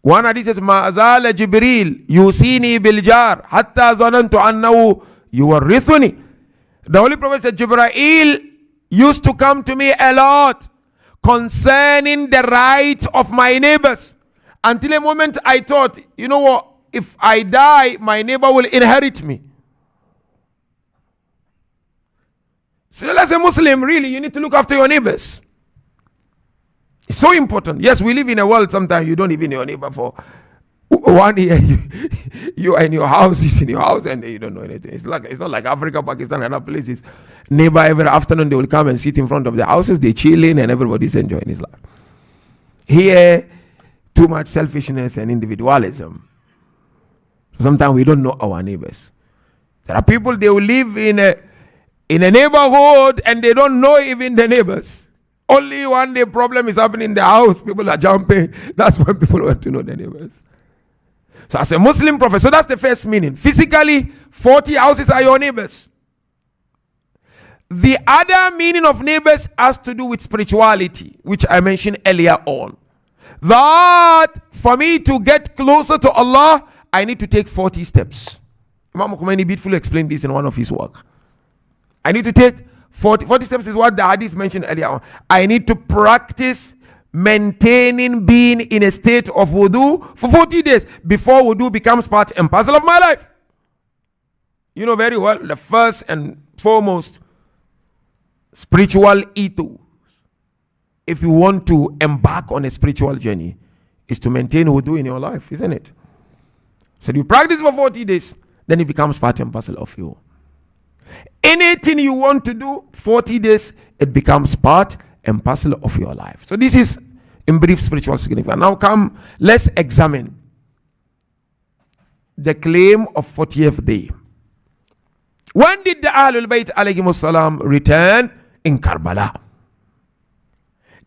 One hadith says, Ma azala Jibril yusini bil jar hatta zanantu annahu yuwarrithuni. The Holy Prophet said, Jibreel used to come to me a lot concerning the rights of my neighbors. Until a moment I thought, you know what, if I die, my neighbor will inherit me. So as a Muslim, really, you need to look after your neighbors. It's so important. Yes, we live in a world sometimes you don't even know your neighbor for 1 year. You are in your house, he's in your house, and you don't know anything. It's not like Africa, Pakistan, and other places. Neighbor every afternoon, they will come and sit in front of the houses, they chilling, and everybody's enjoying his life. Here, too much selfishness and individualism. So sometimes we don't know our neighbors. There are people, they will live in a neighborhood and they don't know even the neighbors. Only one day problem is happening in the house, people are jumping. That's when people want to know the neighbors. So as a Muslim prophet, so that's the first meaning. Physically, 40 houses are your neighbors. The other meaning of neighbors has to do with spirituality, which I mentioned earlier on. That for me to get closer to Allah, I need to take 40 steps. Imam Khomeini beautifully explained this in one of his work. I need to take 40 steps is what the hadith mentioned earlier on. I need to practice maintaining being in a state of wudu for 40 days before wudu becomes part and parcel of my life. You know very well, the first and foremost spiritual ethos, if you want to embark on a spiritual journey, is to maintain wudu in your life, isn't it? So you practice for 40 days, then it becomes part and parcel of you. Anything you want to do, 40 days, it becomes part and parcel of your life. So this is, in brief, spiritual significance. Now come, let's examine the claim of 40th day. When did the Ahlul Bayt alayhimus salam return? In Karbala.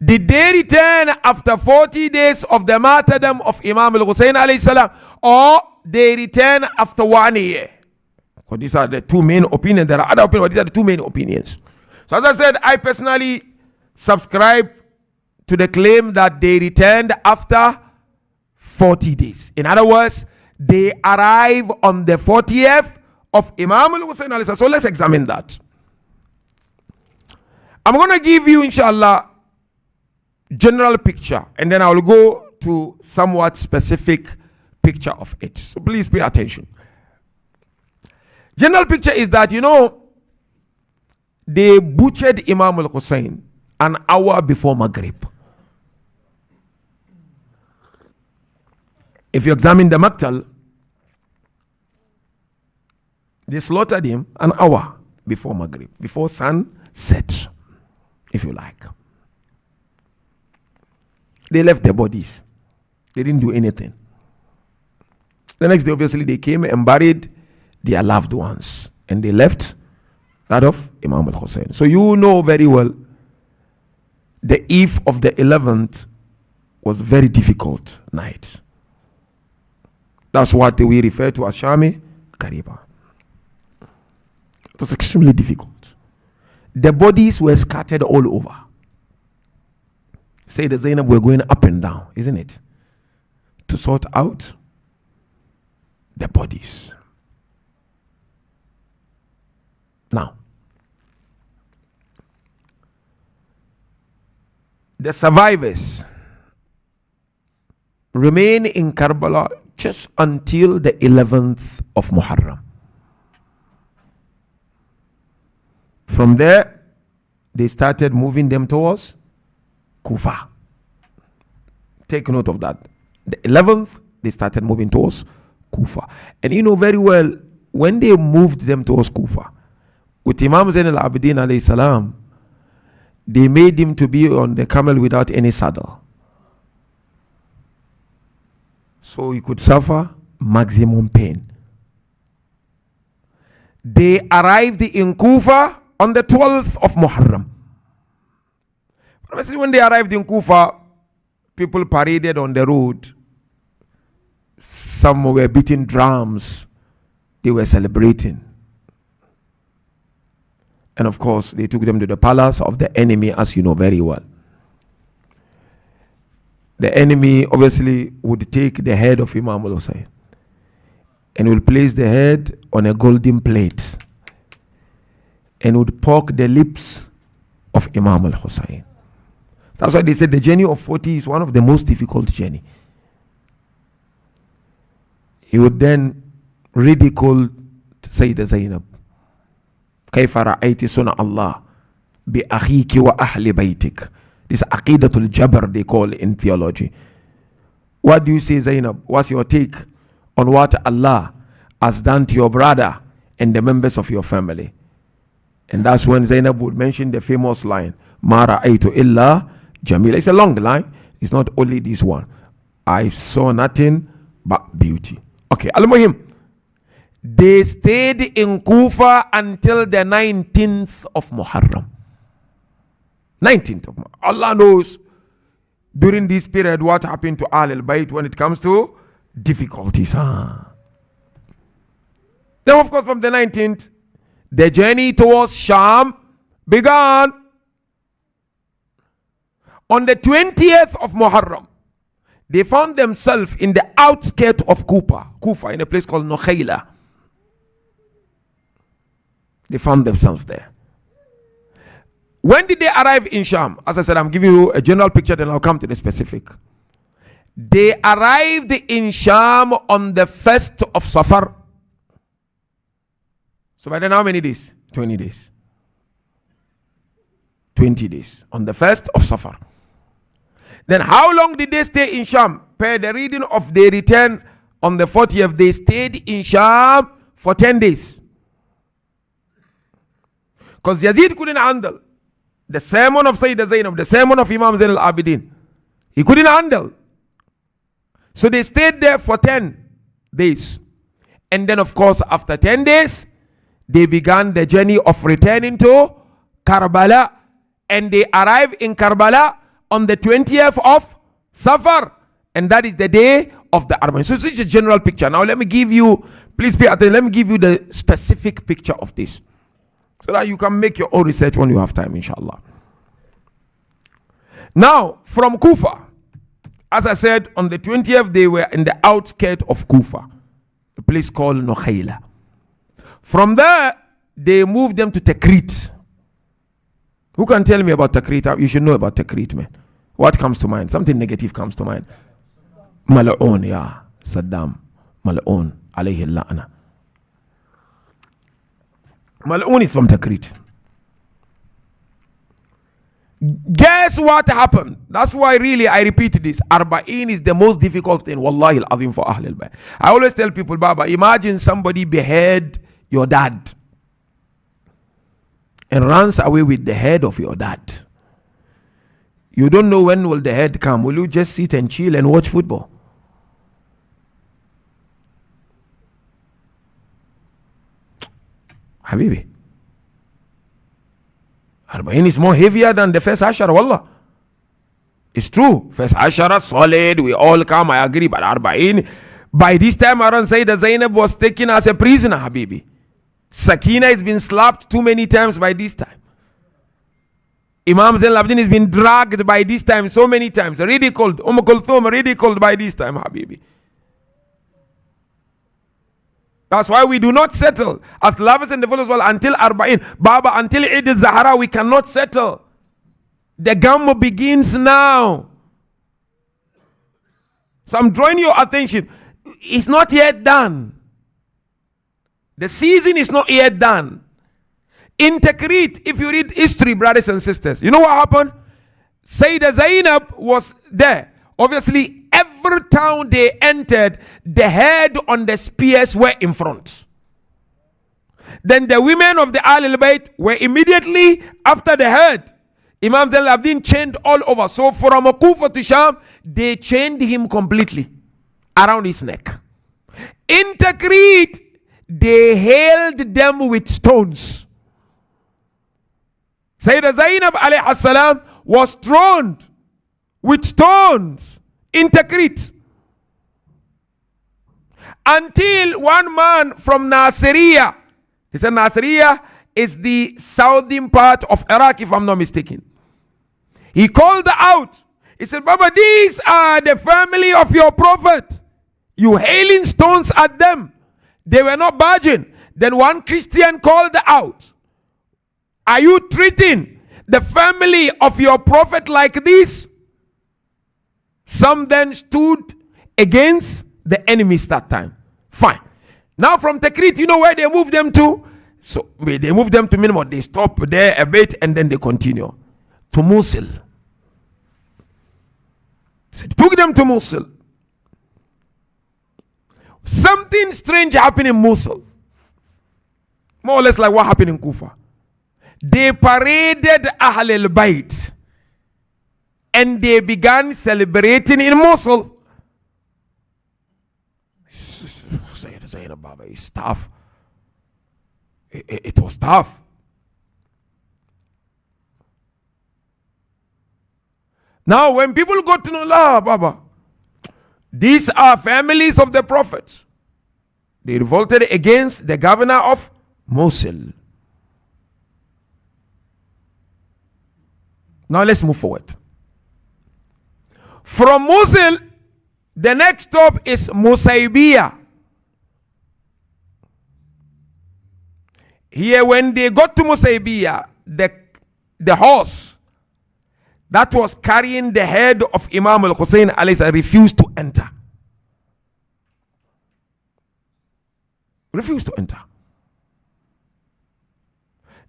Did they return after 40 days of the martyrdom of Imam al-Hussein alayhi salam, or they return after 1 year? Because these are the two main opinions. There are other opinions, but these are the two main opinions. So as I said, I personally subscribe to the claim that they returned after 40 days. In other words, they arrive on the 40th of Imam al-Hussein alayhi salam. So let's examine that. I'm going to give you, inshallah, general picture, and then I will go to somewhat specific picture of it. So please pay attention. General picture is that, you know, they butchered Imam al-Hussein an hour before Maghrib. If you examine the Maktal, they slaughtered him an hour before Maghrib, before sun set, if you like. They left their bodies. They didn't do anything. The next day, obviously, they came and buried their loved ones, and they left that of Imam al-Hussein. So you know very well the eve of the 11th was very difficult night. That's what we refer to as Shami Kariba. It was extremely difficult. The bodies were scattered all over. Say the Zainab were going up and down, isn't it? To sort out the bodies. the survivors remain in Karbala just until the 11th of Muharram. From there, they started moving them towards Kufa. Take note of that. The 11th, they started moving towards Kufa. And you know very well, when they moved them towards Kufa, with Imam Zain al-Abidin alayhi salam, they made him to be on the camel without any saddle. So he could suffer maximum pain. They arrived in Kufa on the 12th of Muharram. Obviously, when they arrived in Kufa, people paraded on the road. Some were beating drums. They were celebrating. And of course, they took them to the palace of the enemy, as you know very well. The enemy obviously would take the head of Imam al-Hussein and will place the head on a golden plate and would poke the lips of Imam al-Hussein. That's why they said the journey of 40 is one of the most difficult journey. He would then ridicule Sayyidah Zainab. كيف رأيت صنع الله بأخيك وأهل بيتك. This aqidatul jabr they call in theology. What do you say, Zainab? What's your take on what Allah has done to your brother and the members of your family? And that's when Zainab would mention the famous line, Ma ra'aytu illa jamila. It's a long line. It's not only this one. I saw nothing but beauty. Okay, al-muhim. They stayed in Kufa until the 19th of Muharram. 19th of Muharram. Allah knows during this period what happened to Ahl al-Bayt when it comes to difficulties. Then of course from the 19th, the journey towards Sham began. On the 20th of Muharram, they found themselves in the outskirts of Kufa, in a place called Nukhayla. They found themselves there. When did they arrive in Sham? As I said, I'm giving you a general picture, then I'll come to the specific. They arrived in Sham on the 1st of Safar. So by then how many days? 20 days. 20 days. On the 1st of Safar. Then how long did they stay in Sham? Per the reading of their return on the 40th, they stayed in Sham for 10 days. Because Yazid couldn't handle the sermon of Sayyidah Zainab, the sermon of Imam Zain al-Abidin. He couldn't handle. So they stayed there for 10 days. And then of course after 10 days, they began the journey of returning to Karbala. And they arrived in Karbala on the 20th of Safar. And that is the day of the Arba'in. So this is a general picture. Now let me give you, please pay attention, let me give you the specific picture of this. So that you can make your own research when you have time, inshallah. Now, from Kufa, as I said, on the 20th, they were in the outskirts of Kufa, a place called Nukhayla. From there, they moved them to Tikrit. Who can tell me about Tikrit? You should know about Tikrit, man. What comes to mind? Something negative comes to mind. Mal'un, yeah. Saddam. Mal'un. Alayhi la'ana. Mal'un is from Tikrit. Guess what happened? That's why really I repeat this. Arba'in is the most difficult thing. Wallahi al-azim for Ahl al-Bayt. I always tell people, Baba, imagine somebody behead your dad and runs away with the head of your dad. You don't know when will the head come. Will you just sit and chill and watch football? Habibi. Arba'in is more heavier than the first Ashara, wallah. It's true. First Ashara, solid, we all come, I agree. But Arba'in, by this time around, Sayyidah Zainab was taken as a prisoner, Habibi. Sakina has been slapped too many times by this time. Imam Zain al-Abidin has been dragged by this time so many times. Ridiculed. Kulthum ridiculed by this time, Habibi. That's why we do not settle as lovers and the followers until Arba'in. Baba, until Eid al-Zahra, we cannot settle. The gamma begins now. So I'm drawing your attention. It's not yet done. The season is not yet done. In Tikrit, if you read history, brothers and sisters, you know what happened? Sayyidah Zainab was there. Obviously, every town they entered, the head on the spears were in front. Then the women of the Ahlul Bayt were immediately after the head. Imam Zain al-Abidin chained all over. So from Kufa to Sham, they chained him completely around his neck. In Tikrit, they held them with stones. Sayyidah Zainab alayhi salam was thrown with stones in Tikrit. Until one man from Nasiriyah, he said Nasiriyah is the southern part of Iraq, if I'm not mistaken. He called out. He said, Baba, these are the family of your prophet. You hailing stones at them. They were not budging. Then one Christian called out, are you treating the family of your prophet like this? Some then stood against the enemies that time. Fine. Now from Tikrit, you know where they moved them to? So they moved them to minimum. They stop there a bit and then they continue to Mosul. So they took them to Mosul. Something strange happened in Mosul. More or less like what happened in Kufa. They paraded Ahlul Bayt and they began celebrating in Mosul. Zainab Baba is tough. It was tough. Now when people got to know, La Baba, these are families of the prophets. They revolted against the governor of Mosul. Now let's move forward. From Mosul, the next stop is Musaybiyah. Here, when they got to Musaybiyah, the horse that was carrying the head of Imam al-Hussein refused to enter. Refused to enter.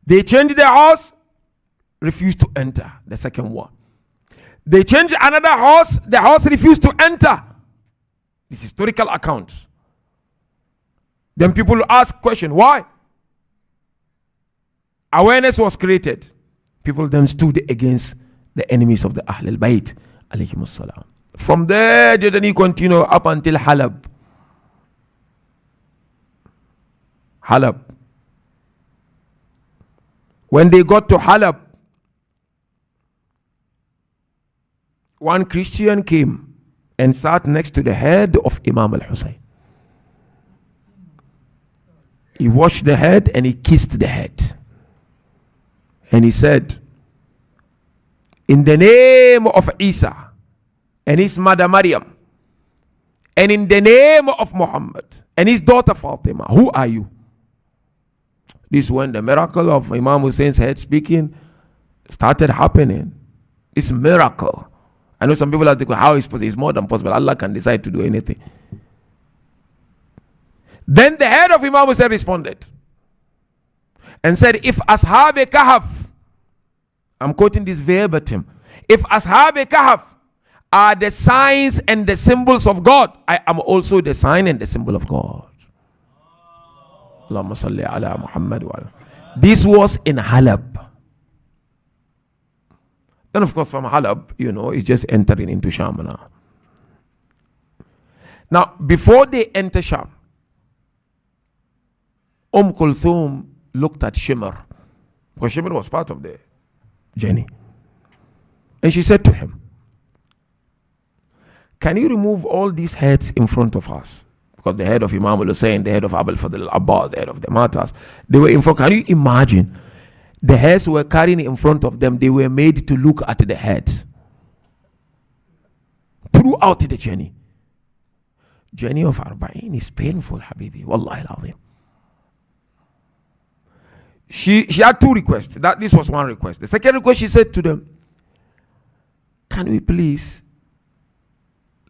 They changed the horse, refused to enter. The second one. They changed another horse, the horse refused to enter. This historical account. Then people ask question, why? Awareness was created. People then stood against the enemies of the Ahlul Bayt alayhimus salam. From there, they continue up until Halab. Halab. When they got to Halab, one Christian came and sat next to the head of Imam al-Hussein. He washed the head and he kissed the head. And he said, in the name of Isa and his mother Maryam, and in the name of Muhammad and his daughter Fatima, who are you? This is when the miracle of Imam Hussein's head speaking started happening. It's a miracle. I know some people are thinking, how is it possible? It's more than possible. Allah can decide to do anything. Then the head of Imam Hussein responded and said, if Ashab Kahf, I'm quoting this verbatim, if Ashab Kahf are the signs and the symbols of God, I am also the sign and the symbol of God. Allahumma salli ala Muhammad wa ala. This was in Halab. Then of course from Halab, it's just entering into Sham now. Now, before they enter Sham, Kulthum looked at Shimr, because Shimr was part of the journey. And she said to him, can you remove all these heads in front of us? Because the head of Imam al-Hussein, the head of Abul Fadl al-Abbas, the head of the martyrs, they were in front. Can you imagine? The heads were carrying in front of them. They were made to look at the head throughout the journey. Journey of Arba'in is painful, Habibi. Wallahi al-Azim. She had two requests. This was one request. The second request, she said to them, can we please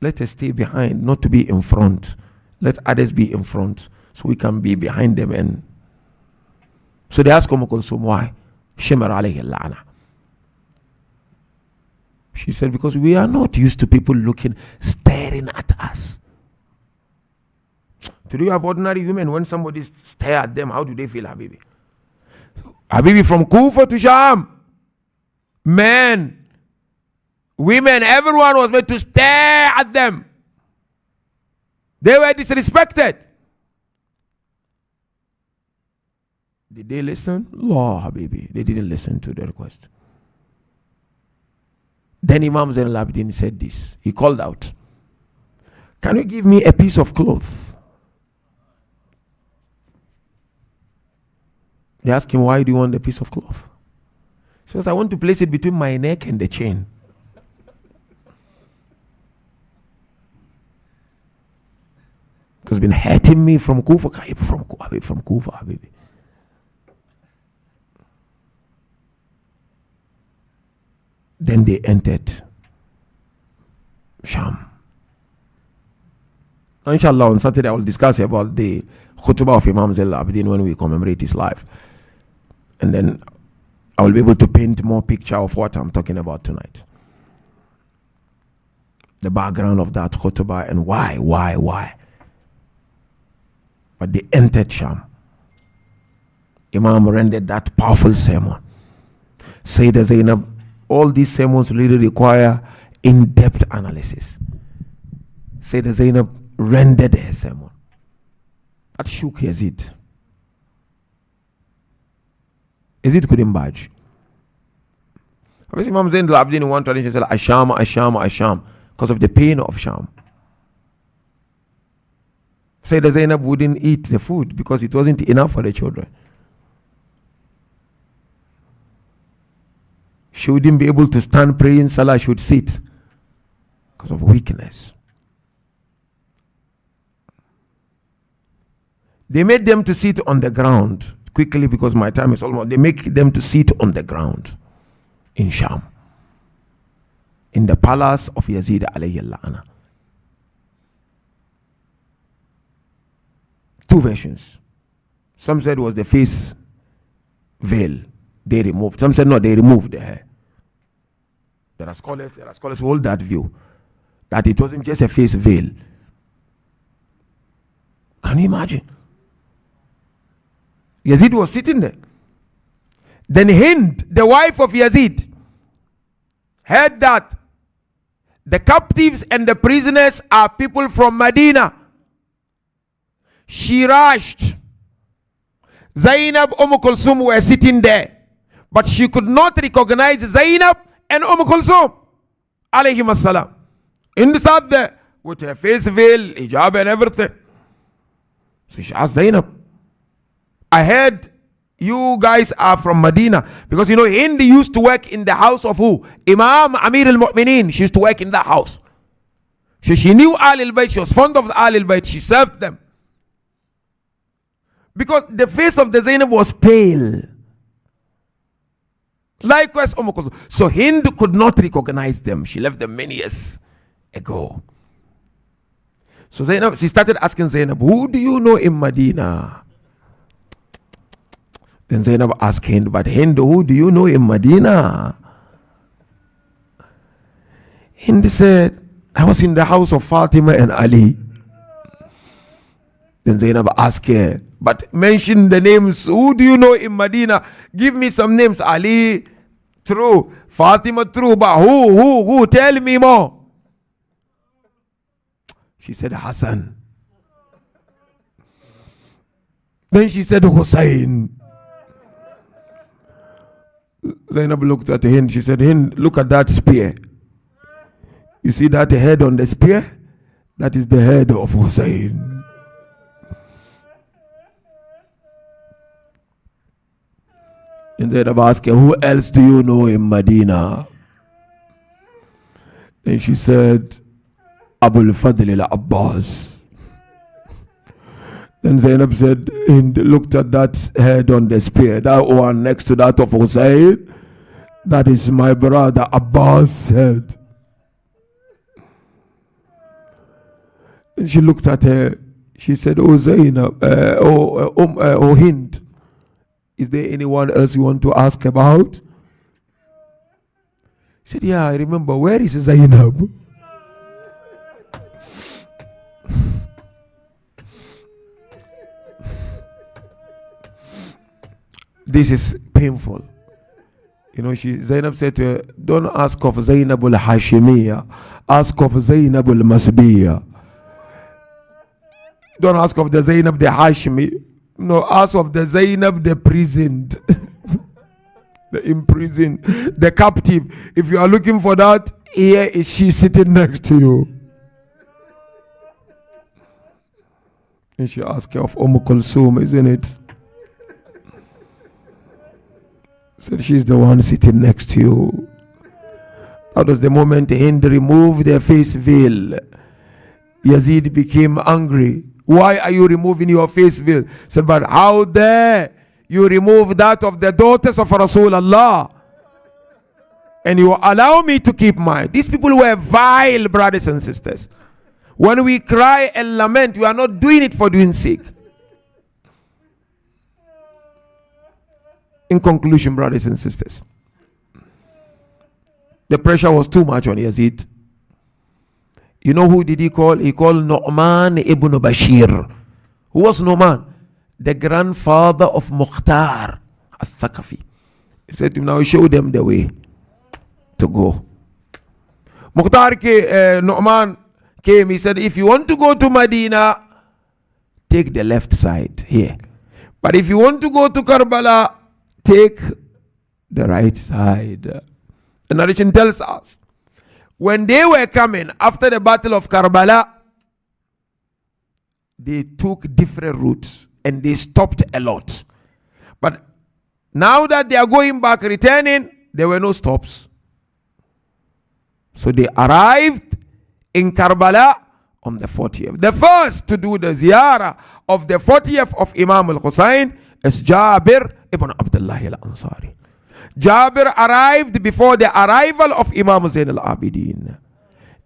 let us stay behind, not to be in front. Let others be in front so we can be behind them. And so they asked Kulsum, why? Shimar alayhi la'ana. She said, because we are not used to people looking, staring at us. Today you have ordinary women, when somebody stare at them, how do they feel, Habibi? So, Habibi, from Kufa to Sham, men, women, everyone was made to stare at them. They were disrespected. Did they listen? Allah, Habibi. They didn't listen to the request. Then Imam Zain al-Abidin said this. He called out, can you give me a piece of cloth? They asked him, why do you want a piece of cloth? He says, I want to place it between my neck and the chain. It's been hurting me from Kufa, from Kufa, Habibi. Then they entered Sham. Now, inshallah, on Saturday I will discuss about the khutbah of Imam Zain al-Abidin when we commemorate his life. And then I will be able to paint more picture of what I'm talking about tonight. The background of that khutbah and why. But they entered Sham. Imam rendered that powerful sermon. Sayyidah Zainab, all these sermons really require in-depth analysis. Sayyidah Zainab rendered her sermon. That shook Yazid. Yazid couldn't budge. Obviously, Imam Zain al-Abidin in one tradition said, Asham, because of the pain of Sham. Sayyidah Zainab wouldn't eat the food because it wasn't enough for the children. She wouldn't be able to stand praying salah, she would sit because of weakness. They made them to sit on the ground quickly because my time is almost. They make them to sit on the ground in Sham, in the palace of Yazid alayhi la'ana. Two versions. Some said it was the face veil they removed. Some said no, they removed the hair. There are scholars who hold that view, that it wasn't just a face veil. Can you imagine? Yazid was sitting there. Then Hind, the wife of Yazid, heard that the captives and the prisoners are people from Medina. She rushed. Zainab, Kulsum were sitting there, but she could not recognize Zainab and Kulsum alayhim assalam. Inside there with her face veil, hijab and everything. So she asked Zainab, I heard you guys are from Medina, because Hind used to work in the house of who? Imam Amir al-Mu'mineen. She used to work in that house. So she knew Ahl al-Bayt. She was fond of the Ahl al-Bayt. She served them. Because the face of the Zainab was pale. Likewise, Kulsum. So Hind could not recognize them. She left them many years ago. So Zainab, she started asking Zainab, who do you know in Medina? Then Zainab asked Hind, but Hind, who do you know in Medina? Hind said, I was in the house of Fatima and Ali. Then Zainab asked her, but mention the names. Who do you know in Medina? Give me some names. Ali, true. Fatima, true. But who? Tell me more. She said, Hassan. Then she said, Hussein. Zainab looked at Hind. She said, Hind, look at that spear. You see that head on the spear? That is the head of Hussein. And Zainab asked her, who else do you know in Medina? Then she said, Abul Fadl al-Abbas. Then Zainab said, Hind looked at that head on the spear, that one next to that of Hussein. That is my brother Abbas' head. And she looked at her. She said, "Oh Zainab, oh Hind, is there anyone else you want to ask about?" She said, "Yeah, I remember. Where is Zainab?" This is painful. You know, Zainab said to her, "Don't ask of Zainab al-Hashimiyya, ask of Zainab al-Masbiyya. Don't ask of the Zainab the Hashimi. No, ask of the Zainab the prisoned." The imprisoned, the captive. If you are looking for that, here is she sitting next to you. And she asked her of Kulsum, isn't it? Said she's the one sitting next to you. That was the moment Hind removed their face veil. Yazid became angry. "Why are you removing your face veil?" Said, "But how dare you remove that of the daughters of Rasulullah, and you allow me to keep mine?" These people were vile, brothers and sisters. When we cry and lament, we are not doing it for doing sake. In conclusion, brothers and sisters, the pressure was too much on Yazid. You know who did he call? He called Nu'man ibn Bashir. Who was Nu'man? The grandfather of Mukhtar al-Thaqafi. He said to him, "Now show them the way to go." Nu'man came. He said, "If you want to go to Medina, take the left side here. But if you want to go to Karbala, take the right side." The narration tells us, when they were coming after the battle of Karbala, they took different routes and they stopped a lot. But now that they are going back, returning, there were no stops. So they arrived in Karbala on the 40th. The first to do the ziyarah of the 40th of Imam al-Husayn is Jabir ibn Abdullah al-Ansari. Jabir arrived before the arrival of Imam Zain al-Abidin.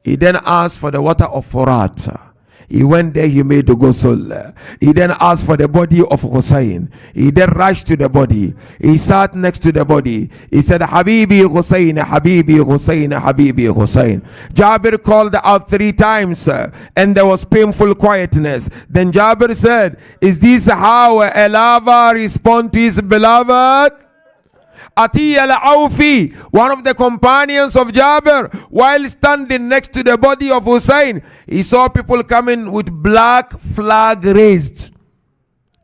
He then asked for the water of Furat. He went there, he made the ghusl. He then asked for the body of Hussein. He then rushed to the body. He sat next to the body. He said, "Habibi Hussein, Habibi Hussein, Habibi Hussein." Jabir called out 3 times and there was painful quietness. Then Jabir said, "Is this how a lover responds to his beloved?" Ati al-Awfi, one of the companions of Jabir, while standing next to the body of Hussein, he saw people coming with black flag raised.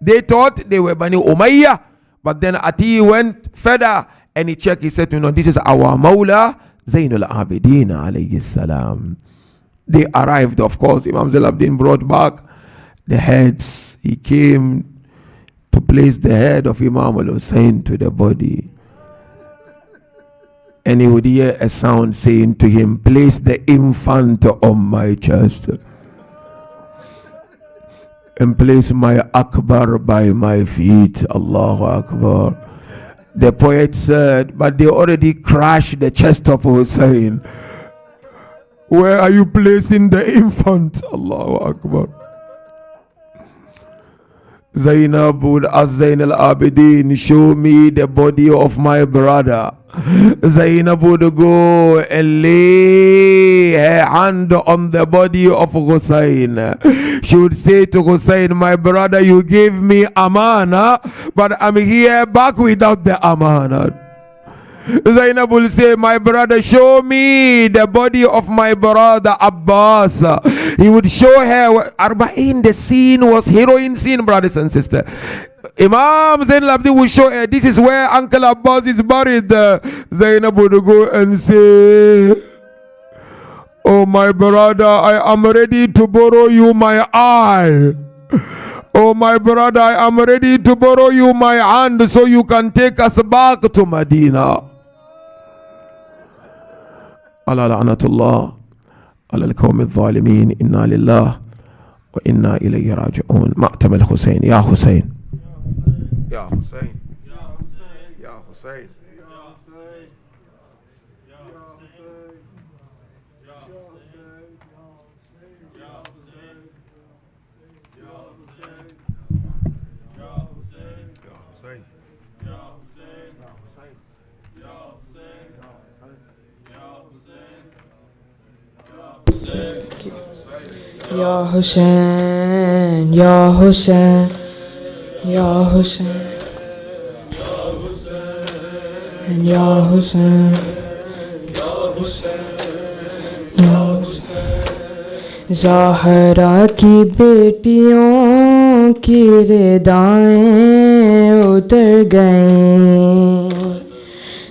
They thought they were Bani Umayyah, but then Ati went further and he checked. He said, "This is our Mawla Zainul Abidin alayhi salam." They arrived, of course. Imam Zain al-Abidin brought back the heads. He came to place the head of Imam al-Hussein to the body. And he would hear a sound saying to him, "Place the infant on my chest and place my Akbar by my feet." Allahu Akbar. The poet said, "But they already crashed the chest of Hussein. Where are you placing the infant?" Allahu Akbar. Zainab would ask Zain al-Abidin, "Show me the body of my brother." Zainab would go and lay her hand on the body of Hussein. She would say to Hussein, "My brother, you gave me amana, but I'm here back without the amana." Zainab will say, "My brother, show me the body of my brother Abbas." He would show her Arba'in. The scene was heroine scene, brothers and sisters. Imam Zain al-Abidin would show her, "This is where Uncle Abbas is buried." Zainab would go and say, "Oh my brother, I am ready to borrow you my eye. Oh my brother, I am ready to borrow you my hand so you can take us back to Medina." Ala la'natullah ala al-qawmi al-zalimin. Inna lillah wa inna ilayhi raji'un. Ma'tam al-Husayn. Ya Husayn. Ya Husayn. Ya Husayn. یا حسین یا حسین یا حسین یا حسین یا حسین زہرا کی بیٹیوں کی ردائیں اتر گئیں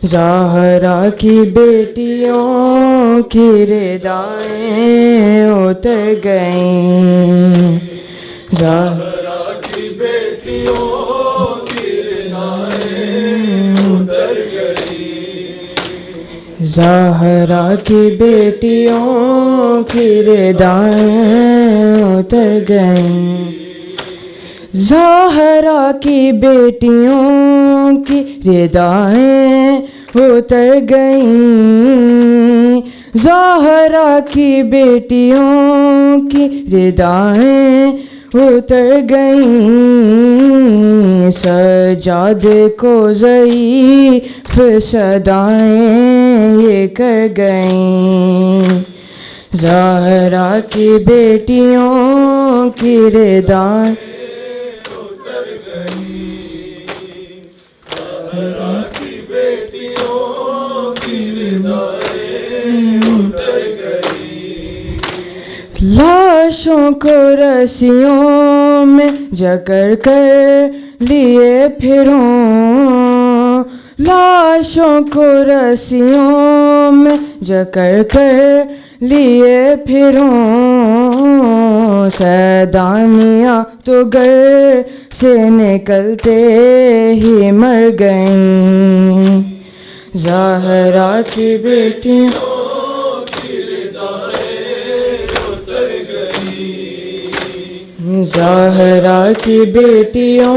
زہرا کی بیٹیوں کی ردائیں اتر گئیں زہرا کی بیٹیوں کی ردائیں اتر گئیں زہرا کی بیٹیوں کی ردائیں اتر گئیں زہرا کی بیٹیوں کی ردائیں اتر گئیں زہرا کی بیٹیوں کی ردائیں اتر گئیں سجاد کو ضعیف صدائیں یہ کر گئیں زہرا کی بیٹیوں کی ردائیں اتر گئیں زہرا کی بیٹیوں کی ردائیں اتر گئیں لاشوں کو رسیوں میں جکڑ کر لیے پھروں لاشوں کو رسیوں میں جکڑ کر لیے پھروں سیدانیاں تو گھر سے نکلتے ہی مر گئیں زہرا کی بیٹیوں کی ردائیں اتر گئیں زہرا کی بیٹیوں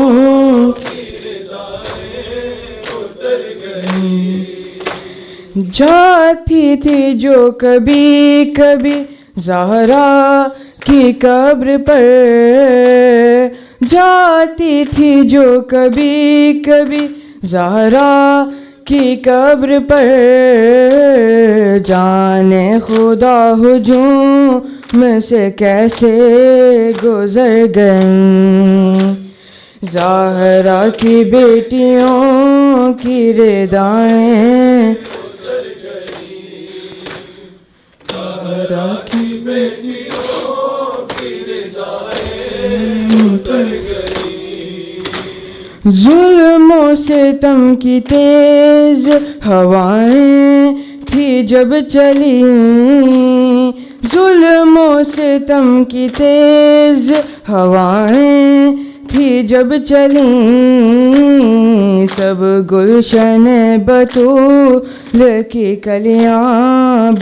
کی ردائیں اتر گئیں جاتی تھی جو کبھی کبھی زہرا کی قبر پر جاتی تھی جو کبھی کبھی زہرا کی قبر پر جانے خدا ہجوم سے کیسے گزر گئیں زہرا کی بیٹیوں کی ردائیں اتر گئیں زہرا کی بیٹیوں کی ردائیں اتر گئیں ظلم و ستم کی تیز ہوائیں تھی جب چلی ظلم و ستم کی تیز ہوائیں تھی جب چلیں سب گلشن بطول کی کلیاں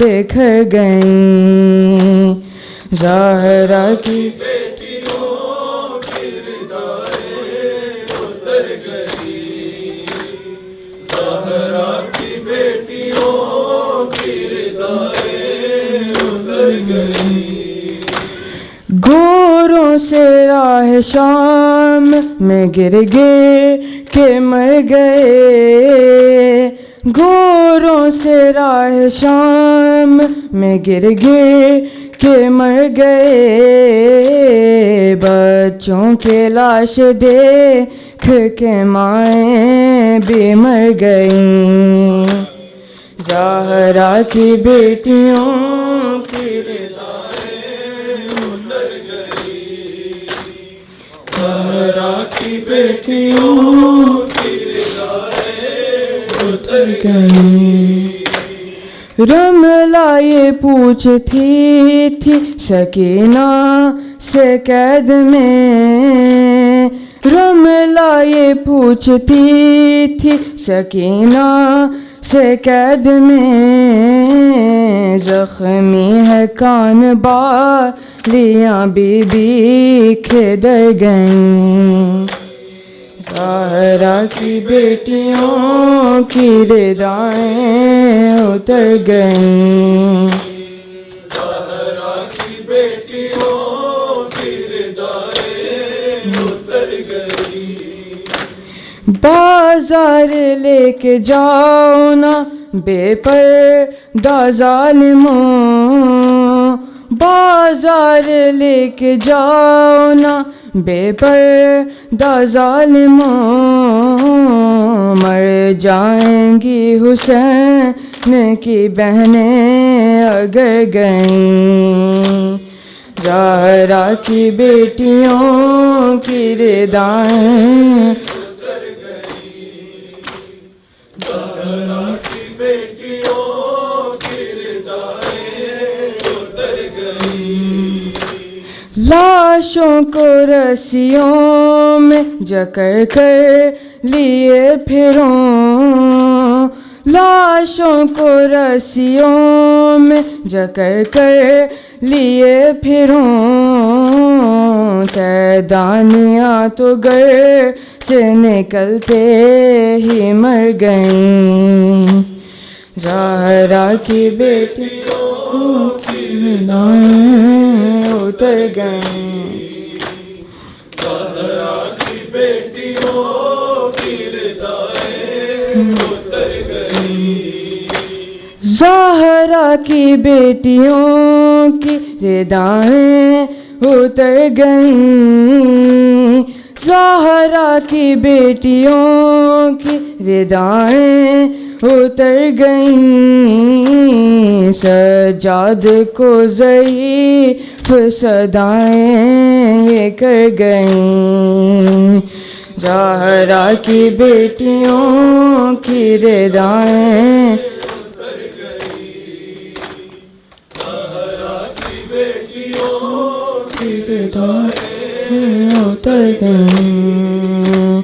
بکھر گئیں زہرا کی بیٹیوں کی ردائیں اتر گئیں زہرا کی بیٹیوں کی ردائیں اتر گئیں گوروں سے راہ شام میں گر گر کے مر گئے گوروں سے راہ شام میں گر گر کے مر گئے بچوں کے لاش دیکھ کے مائیں بھی مر گئیں زہرا کی بیٹیوں کی زہرا کی بیٹیوں کی ردائیں اتر گئیں رملہ یہ پوچھتی تھی سکینہ سے قید میں رملہ یہ پوچھتی تھی سکینہ سے قید میں زخمی ہے کان بالیاں بی بی کھدر گئیں زہرا کی بیٹیوں کی ردائیں اتر گئیں زہرا کی بیٹیوں کی ردائیں اتر گئیں بازار لے کے جاؤ نا بے پردہ ظالموں بازار لے کے جاؤ نا بے پردہ ظالموں، مر جائیں گی حسین کی بہنیں اگر گئیں، زہرا کی بیٹیوں کی ردائیں لاشوں کو رسیوں میں جکڑ کر لیے پھروں، لاشوں کو رسیوں میں جکڑ کر لیے پھروں، سیدانیاں تو گھر سے نکلتے ہی مر گئیں، زہرا کی بیٹیوں کی ردائیں اتر گئیں، زہرا کی بیٹیوں کی ردائیں اتر گئیں، زہرا کی بیٹیوں کی ردائیں اتر گئیں، زہرا کی بیٹیوں کی ردائیں اتر گئیں، سجاد کو ضعیف صدائیں یہ کر گئیں، زہرا کی بیٹیوں کی ردائیں اتر گئیں، زہرا کی بیٹیوں کی ردائیں اتر گئیں،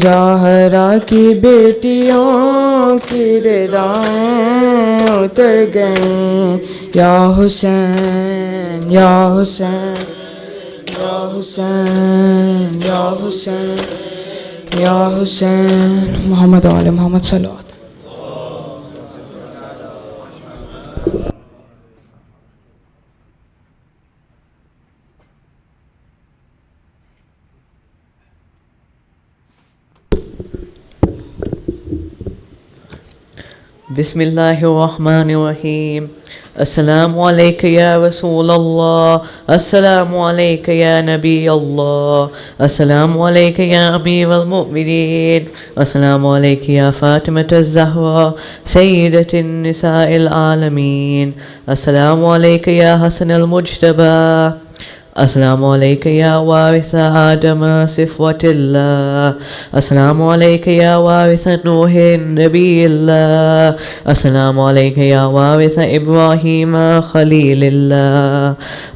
زہرا کی بیٹیوں کی ردائیں اتر گئیں، یا حسین یا حسین یا حسین یا حسین یا حسین، محمد و آل محمد صلی اللہ علیہ وسلم۔ بسم اللہ الرحمن الرحیم، السلام علیک یا رسول اللہ، السلام علیک یا نبی اللہ، السلام علیک یا امیر المؤمنین، السلام علیک یا فاطمة الزہرا سیدۃ النساء العالمین، السلام علیک یا حسن المجتبی، السلام علیک یا وارث آدم صفوة اللہ، السلام علیک یا وارث نوح نبی اللہ، السلام علیک یا وارث ابراہیم خلیل اللہ،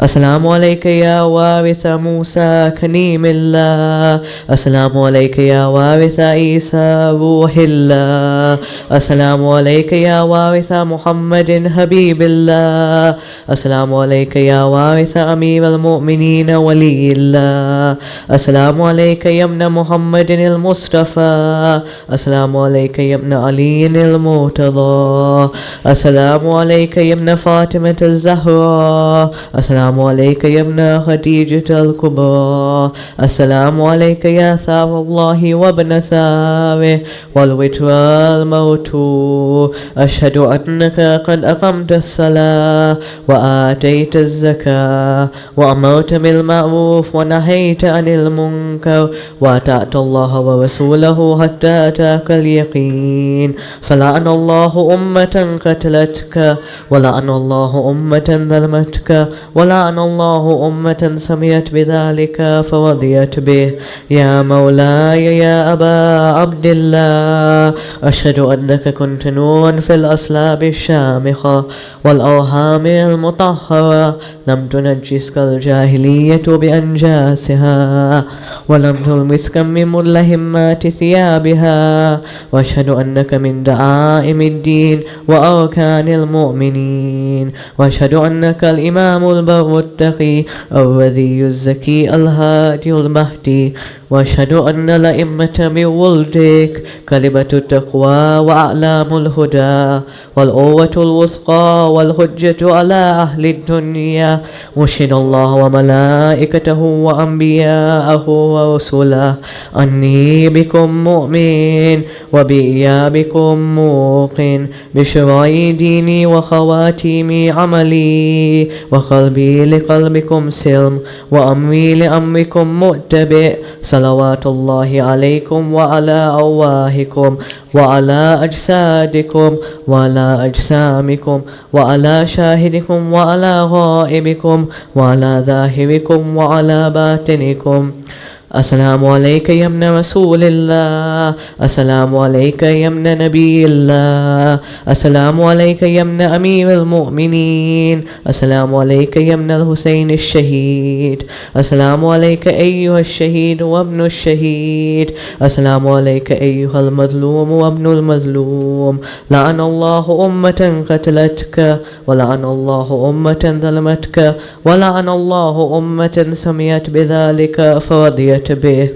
السلام علیک یا وارث موسیٰ کلیم اللہ، السلام علیک یا وارث عیسیٰ روح اللہ، السلام علیک یا وارث محمد حبیب اللہ، السلام علیک یا وارث امیر المؤمنین ولی اللہ، السلام علیک یا ابن محمد المصطفى، السلام علیک یا ابن علی المرتضى، السلام علیک یا ابن فاطمة الزہرا، السلام علیک یا ابن خدیجة الکبریٰ، السلام علیک یا ثار اللہ وابن ثاره والوتر الموتور، اشہد انک قد اقمت الصلاة وآتیت الزکاة وامرت بالمعروف ونهيت عن المنكر وأطعت الله ورسوله حتى أتاك اليقين، فلعن الله أمة قتلتك ولعن الله أمة ظلمتك ولعن الله أمة سمعت بذلك فرضيت به، يا مولاي يا أبا عبد الله، أشهد أنك كنت نورا في الأصلاب الشامخة والأرحام المطهرة، لم تنجسك الجاهلية بأنجاسها ولم تلمسك من ملهمات ثيابها، وأشهد أنك من دعائم الدين وأركان المؤمنين، وأشهد أنك الإمام البر التقي الرذي الزكي الهادي المهدي، وأشهد أن الأئمة من ولدك كلمة التقوى وأعلام الهدى والعروة الوثقى والحجة على أهل الدنيا، مشهد الله وملائكته وأنبياءه ورسله أني بكم مؤمن وبإيابكم موقن بشرعي ديني وخواتيم عملي وقلبي لقلبكم سلم وأمري لأمركم متبع صلوات الله عليكم وعلى أرواحكم وعلى أجسادكم وعلى أجسامكم وعلى شاهدكم وعلى غائبكم وعلى ظاهركم وعلى باطنكم. السلام عليك يا ابن رسول الله، السلام عليك يا ابن نبي الله، السلام عليك يا ابن أمير المؤمنين، السلام عليك يا ابن الحسين الشهيد، السلام عليك أيها الشهيد وابن الشهيد، السلام عليك أيها المظلوم وابن المظلوم. لعن الله أمة قتلتك، ولعن الله أمة ظلمتك، ولعن الله أمة سميت بذلك فرضيت به.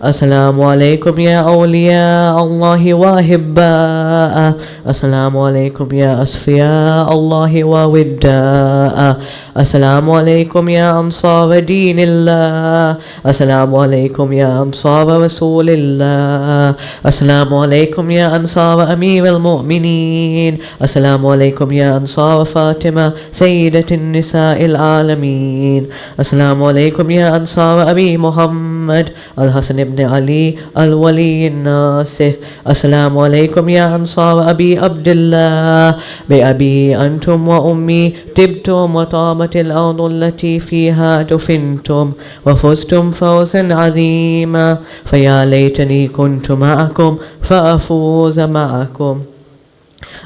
السلام عليكم يا أولياء الله وأحباء، السلام عليكم يا أصفياء الله ووداء، السلام عليكم يا أنصار دين الله، السلام عليكم يا أنصار رسول الله، السلام عليكم يا أنصار أمير المؤمنين، السلام عليكم يا أنصار فاطمة سيدة النساء العالمين، السلام عليكم يا أنصار أبي محمد الحسن بن علي الولي الناصح، السلام عليكم يا أنصار أبي عبد الله، بأبي أنتم وأمي تبتم وطابت الأرض التي فيها دفنتم وفزتم فوزا عظيما، فيا ليتني كنت معكم فأفوز معكم.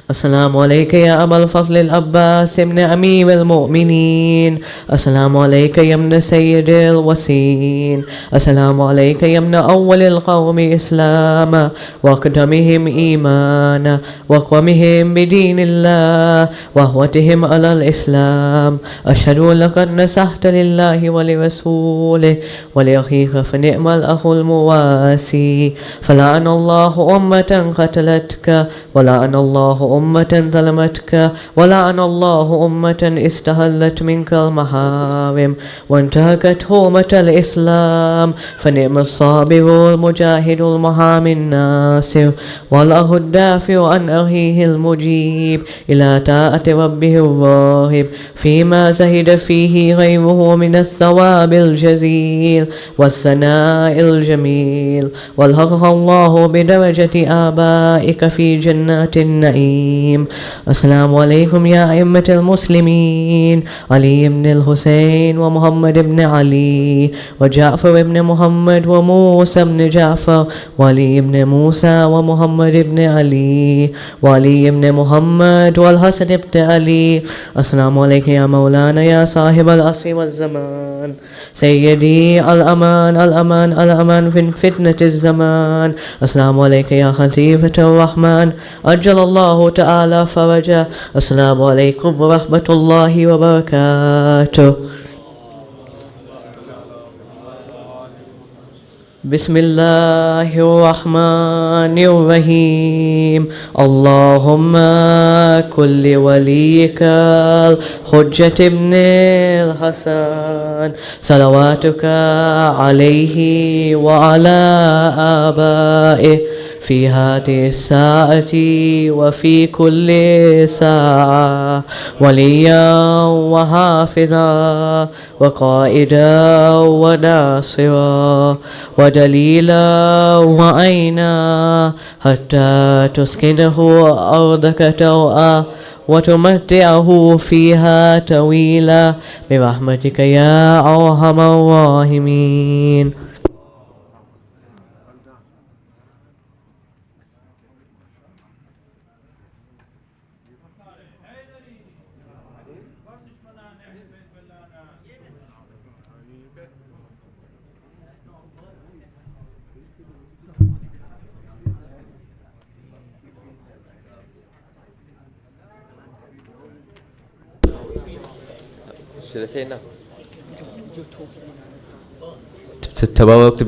السلام عليك يا أبا الفضل العباس ابن أمير المؤمنين، السلام عليك يا ابن سيد الوسين، السلام عليك يا ابن أول القوم إسلاما وأقدمهم إيمانا وأقومهم بدين الله وهوتهم على الإسلام. أشهد لقد نصحت لله ولرسوله ولأخيك فنعم الأخ المواسي. فلعن الله أمة قتلتك، ولعن الله أمة ظلمتك، ولعن الله أمة استهلت منك المحارم وانتهكت حرمة الإسلام. فنعم الصابر المجاهد المحامي الناصر والأخ الدافع عن أخيه المجيب إلى طاعة ربه الراهب فيما زهد فيه غيره من الثواب الجزيل والثناء الجميل. والحق الله بدرجة آبائك في جنات النعيم. السلام عليكم يا أئمة المسلمين، علي بن الحسين ومحمد بن علي وجعفر بن محمد وموسى بن جعفر وعلي بن موسى ومحمد بن علي وعلي بن محمد والحسن بن علي. السلام عليك يا مولانا يا صاحب العصر والزمان، سيدي الأمان الأمان الأمان في فتنة الزمان. السلام عليك يا خليفة الرحمن أجل الله تعالى فرجه. السلام عليكم ورحمة الله وبركاته. بسم الله الرحمن الرحيم. اللهم كل وليك الحجة ابن الحسن صلواتك عليه وعلى آبائه في هذه الساعة وفي كل ساعة وليا وحافظا وقائدا وناصرا ودليلا وعينا حتى تسكنه أرضك توعا وتمتعه فيها طويلا برحمتك يا أرحم الراحمين. تبارك